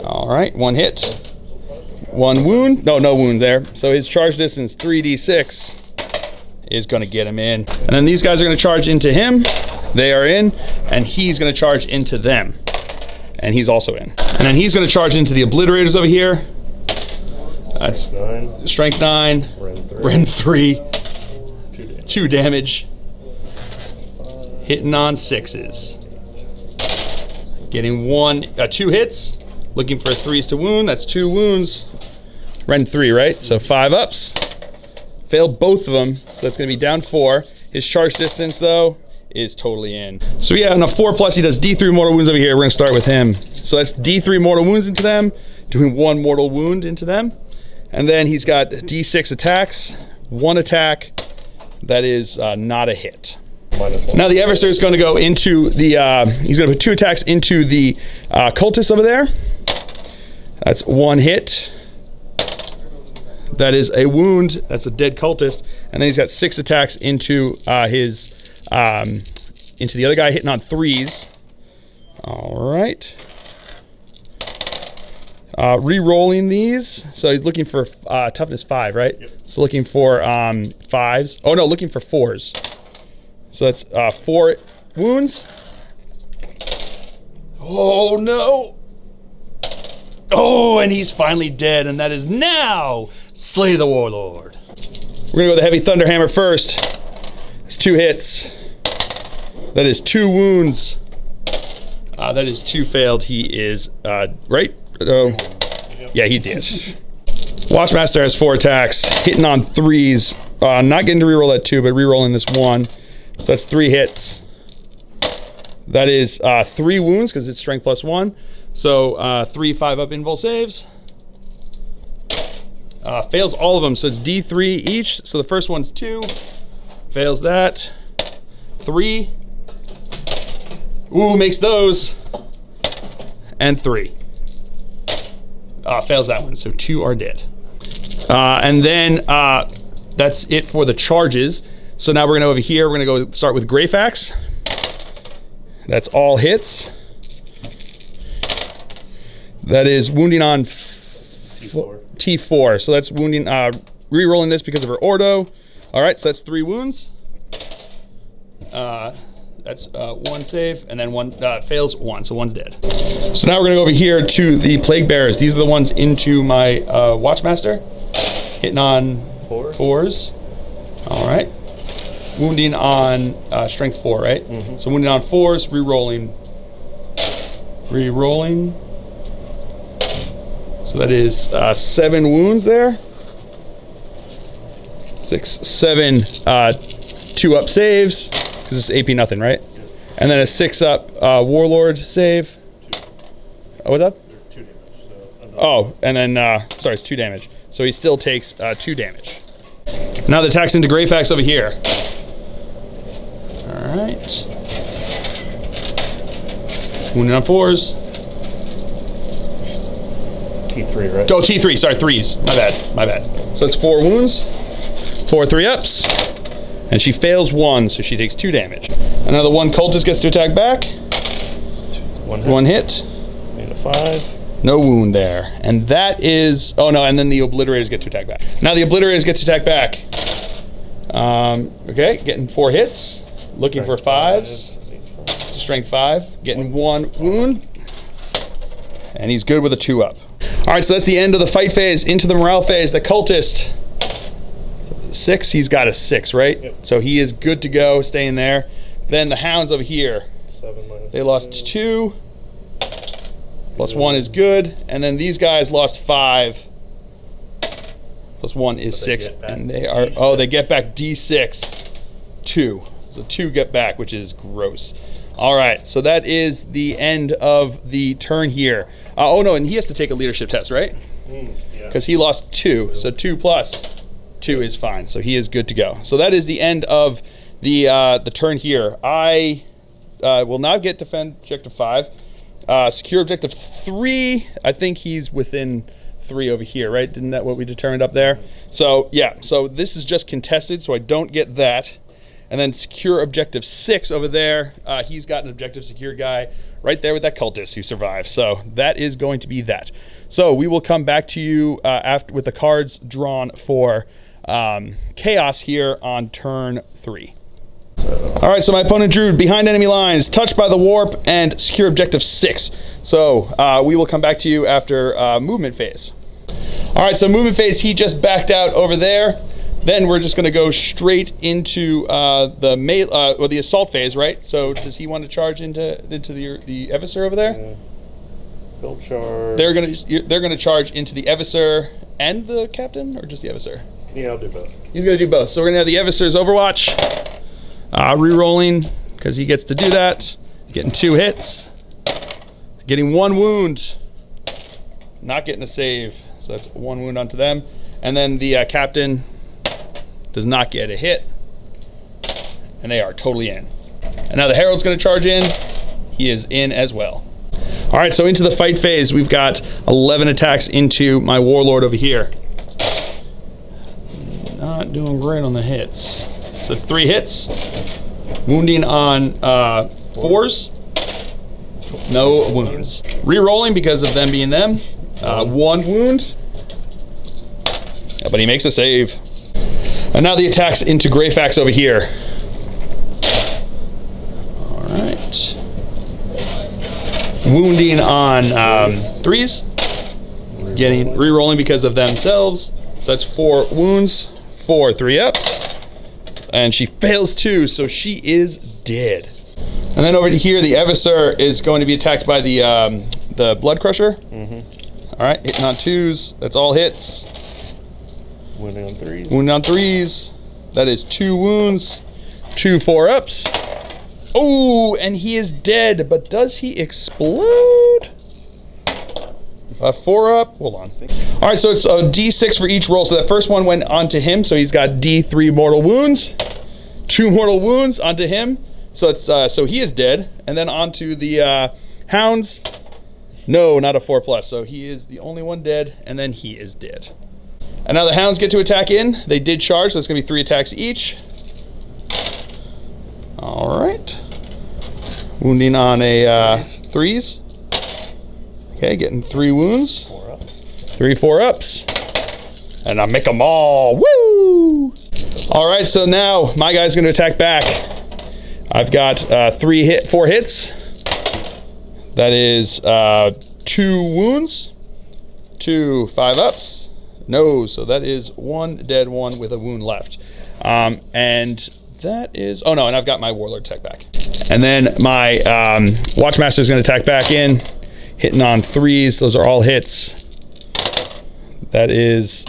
All right, 1 hit. 1 wound. No wound there. So his charge distance, 3d6, is going to get him in. And then these guys are going to charge into him. They are in. And he's going to charge into them. And he's also in. And then he's going to charge into the Obliterators over here. That's Strength 9. Ren 3. 2 damage. Hitting on 6s. Getting 2 hits. Looking for 3s to wound. That's 2 wounds. Ren 3, right? So 5-ups. Failed both of them. So that's going to be down 4. His charge distance, though, is totally in. So yeah, on a 4+, he does D3 mortal wounds over here. We're going to start with him. So that's D3 mortal wounds into them. Doing 1 mortal wound into them. And then he's got D6 attacks. 1 attack. That is not a hit. Now the Eviscer is going to go into the, he's going to put 2 attacks into the cultist over there. That's 1 hit. That is a wound. That's a dead cultist. And then he's got 6 attacks into into the other guy, hitting on 3s. All right. Re-rolling these. So he's looking for toughness 5, right? Yep. So looking for 5s. Oh no, looking for 4s. So that's 4 wounds. Oh no. Oh, and he's finally dead, and that is now Slay the Warlord. We're gonna go with the Heavy Thunderhammer first. It's 2 hits. That is 2 wounds. That is 2 failed. He is right. Yeah, he did. Watchmaster has 4 attacks, hitting on 3s. Not getting to reroll that 2, but rerolling this 1. So that's 3 hits. That is 3 wounds because it's strength +1. So 3 5-up invul saves. Fails all of them, so it's D3 each. So the first one's 2. Fails that. 3. Ooh, makes those. And 3. Fails that one, so 2 are dead. And then that's it for the charges. So now we're gonna over here, we're gonna go start with Greyfax. That's all hits. That is wounding on T4. So that's wounding, re-rolling this because of her Ordo. All right, so that's 3 wounds. That's 1 save, and then 1 fails 1, so 1's dead. So now we're gonna go over here to the Plague Bearers. These are the ones into my Watchmaster. Hitting on 4s. All right. Wounding on strength 4, right? Mm-hmm. So wounding on 4s, re-rolling. Re-rolling. So that is 7 wounds there. 6, 7 2-up saves, because it's AP nothing, right? Yeah. And then a 6-up Warlord save. What's that? 2 damage. So oh, and then, sorry, it's 2 damage. So he still takes 2 damage. Now the attacks into Greyfax over here. All right. Wounded on 4s. T3, right? Oh, T3, sorry, 3s. My bad. So it's 4 wounds, 4 3-ups, and she fails 1, so she takes 2 damage. Another 1 cultist gets to attack back. 1 hit. Made a 5. No wound there. And that is, oh no, and then the Obliterators get to attack back. Now the Obliterators get to attack back. Okay, getting 4 hits. Looking for 5s. Strength 5. Getting 1 wound. And he's good with a 2-up. All right, so that's the end of the fight phase. Into the morale phase. The Cultist. 6, he's got a 6, right? Yep. So he is good to go, staying there. Then the Hounds over here. 7 minus they lost 2. Plus 1 is good. And then these guys lost 5. Plus 1 is 6. And they are, D6. Oh, they get back D6. 2. So 2 get back, which is gross. All right, so that is the end of the turn here. Oh no, and he has to take a leadership test, right? Because he lost 2, so 2 plus 2 is fine. So he is good to go. So that is the end of the turn here. I will now get defend objective 5. Secure objective 3. I think he's within 3 over here, right? Isn't that what we determined up there? So yeah, so this is just contested, so I don't get that. And then secure objective 6 over there. He's got an objective secured guy right there with that cultist who survived. So that is going to be that. So we will come back to you after with the cards drawn for chaos here on turn 3. All right, so my opponent drew behind enemy lines, touched by the warp, and secure objective 6. So we will come back to you after movement phase. All right, so movement phase, he just backed out over there. Then we're just going to go straight into the assault phase, right? So does he want to charge into the Eviscer over there? Yeah. He'll charge. They're gonna charge into the Eviscer and the captain, or just the Eviscer? Yeah, I'll do both. He's gonna do both. So we're gonna have the Eviscer's Overwatch, re-rolling because he gets to do that. Getting 2 hits, getting 1 wound, not getting a save. So that's 1 wound onto them, and then the captain does not get a hit, and they are totally in. And now the Herald's going to charge in. He is in as well. All right, so into the fight phase, we've got 11 attacks into my Warlord over here. Not doing great on the hits. So it's 3 hits. Wounding on 4s. No wounds. Re-rolling because of them being them. 1 wound. But he makes a save. And now the attacks into Greyfax over here. All right. Wounding on 3s. Getting re-rolling because of themselves. So that's 4 wounds, 4 3-ups. And she fails 2, so she is dead. And then over to here, the Eviscer is going to be attacked by the Blood Crusher. right, hitting on 2s. That's all hits. Wounding on 3s. Wounding on 3s. That is 2 wounds. 2 4-ups. Oh, and he is dead, but does he explode? A 4-up. Hold on. All right, so it's a D6 for each roll. So that first one went onto him, so he's got D3 mortal wounds. 2 mortal wounds onto him. So it's so he is dead, and then onto the hounds. No, not a 4+. So he is the only one dead, and then he is dead. And now the hounds get to attack in. They did charge, so it's gonna be 3 attacks each. All right. Wounding on a 3s. Okay, getting 3 wounds. 3 4-ups. And I make them all. Woo! All right, so now my guy's gonna attack back. I've got 4 hits. That is 2 wounds, 2 5-ups. No, so that is 1 dead, 1 with a wound left. And that is, oh no, and I've got my Warlord attack back. And then my Watchmaster is gonna attack back in, hitting on 3s. Those are all hits. That is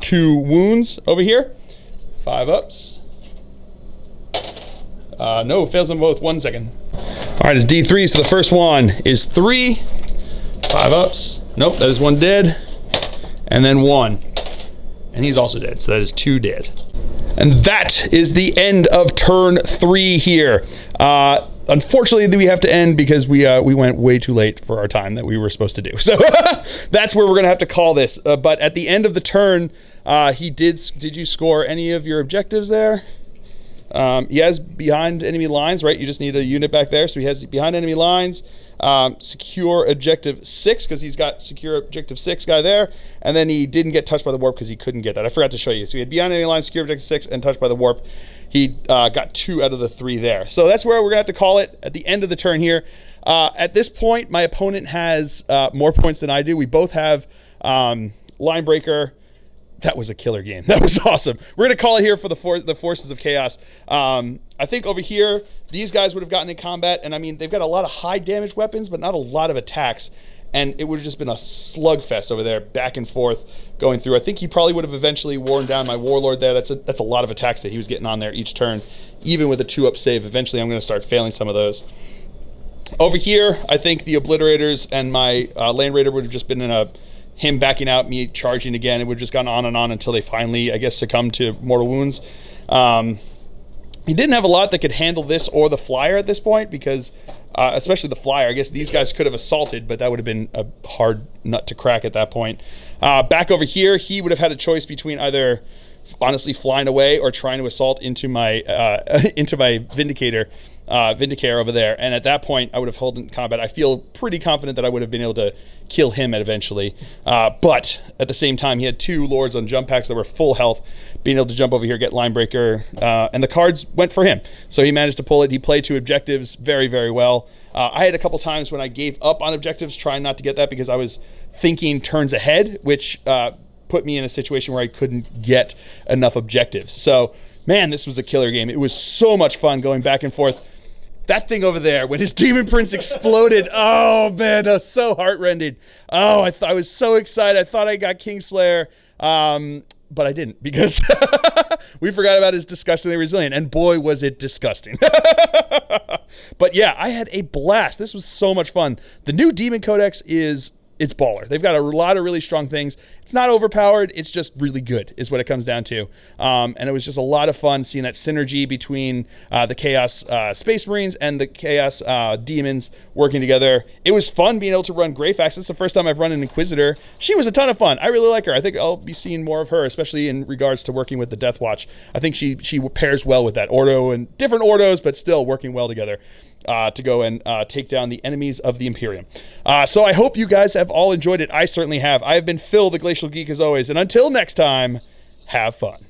2 wounds over here, 5-ups. No, fails them both. 1 second. All right, it's D3, so the first one is 3, 5-ups. Nope, that is 1 dead, and then 1. And he's also dead, so that is 2 dead. And that is the end of turn 3 here. Unfortunately, we have to end because we went way too late for our time that we were supposed to do. So that's where we're gonna have to call this. But at the end of the turn, did you score any of your objectives there? He has behind enemy lines, right? You just need a unit back there. So he has behind enemy lines, secure objective 6 because he's got secure objective 6 guy there. And then he didn't get touched by the warp because he couldn't get that. I forgot to show you. So he had behind enemy lines, secure objective 6 and touched by the warp. He got 2 out of the 3 there. So that's where we're gonna have to call it at the end of the turn here. At this point, my opponent has more points than I do. We both have line breaker. That was a killer game. That was awesome. We're going to call it here for the Forces of Chaos. I think over here, these guys would have gotten in combat, and I mean, they've got a lot of high damage weapons, but not a lot of attacks, and it would have just been a slugfest over there, back and forth, going through. I think he probably would have eventually worn down my Warlord there. That's a lot of attacks that he was getting on there each turn, even with a 2-up save. Eventually, I'm going to start failing some of those. Over here, I think the Obliterators and my Land Raider would have just been in him backing out, me charging again. It would have just gone on and on until they finally, I guess, succumbed to mortal wounds. He didn't have a lot that could handle this or the Flyer at this point because, especially the Flyer, I guess these guys could have assaulted, but that would have been a hard nut to crack at that point. Back over here, he would have had a choice between either honestly flying away or trying to assault into my Vindicator over there. And at that point, I would have held in combat. I feel pretty confident that I would have been able to kill him eventually. But at the same time, he had 2 Lords on jump packs that were full health, being able to jump over here, get Linebreaker, and the cards went for him. So he managed to pull it. He played 2 objectives very, very well. I had a couple times when I gave up on objectives, trying not to get that because I was thinking turns ahead, which put me in a situation where I couldn't get enough objectives. So, man, this was a killer game. It was so much fun going back and forth. That thing over there, when his Demon Prince exploded, oh man, that was so heartrending. Oh, I was so excited. I thought I got Kingslayer, but I didn't because we forgot about his disgustingly resilient, and boy, was it disgusting. But yeah, I had a blast. This was so much fun. The new Demon Codex it's baller. They've got a lot of really strong things. It's not overpowered. It's just really good is what it comes down to. And it was just a lot of fun seeing that synergy between the Chaos Space Marines and the Chaos Demons working together. It was fun being able to run Greyfax. It's the first time I've run an Inquisitor. She was a ton of fun. I really like her. I think I'll be seeing more of her, especially in regards to working with the Deathwatch. I think she pairs well with that Ordo and different Ordos, but still working well together. To go and take down the enemies of the Imperium. So I hope you guys have all enjoyed it. I certainly have. I have been Phil, the Glacial Geek, as always. And until next time, have fun.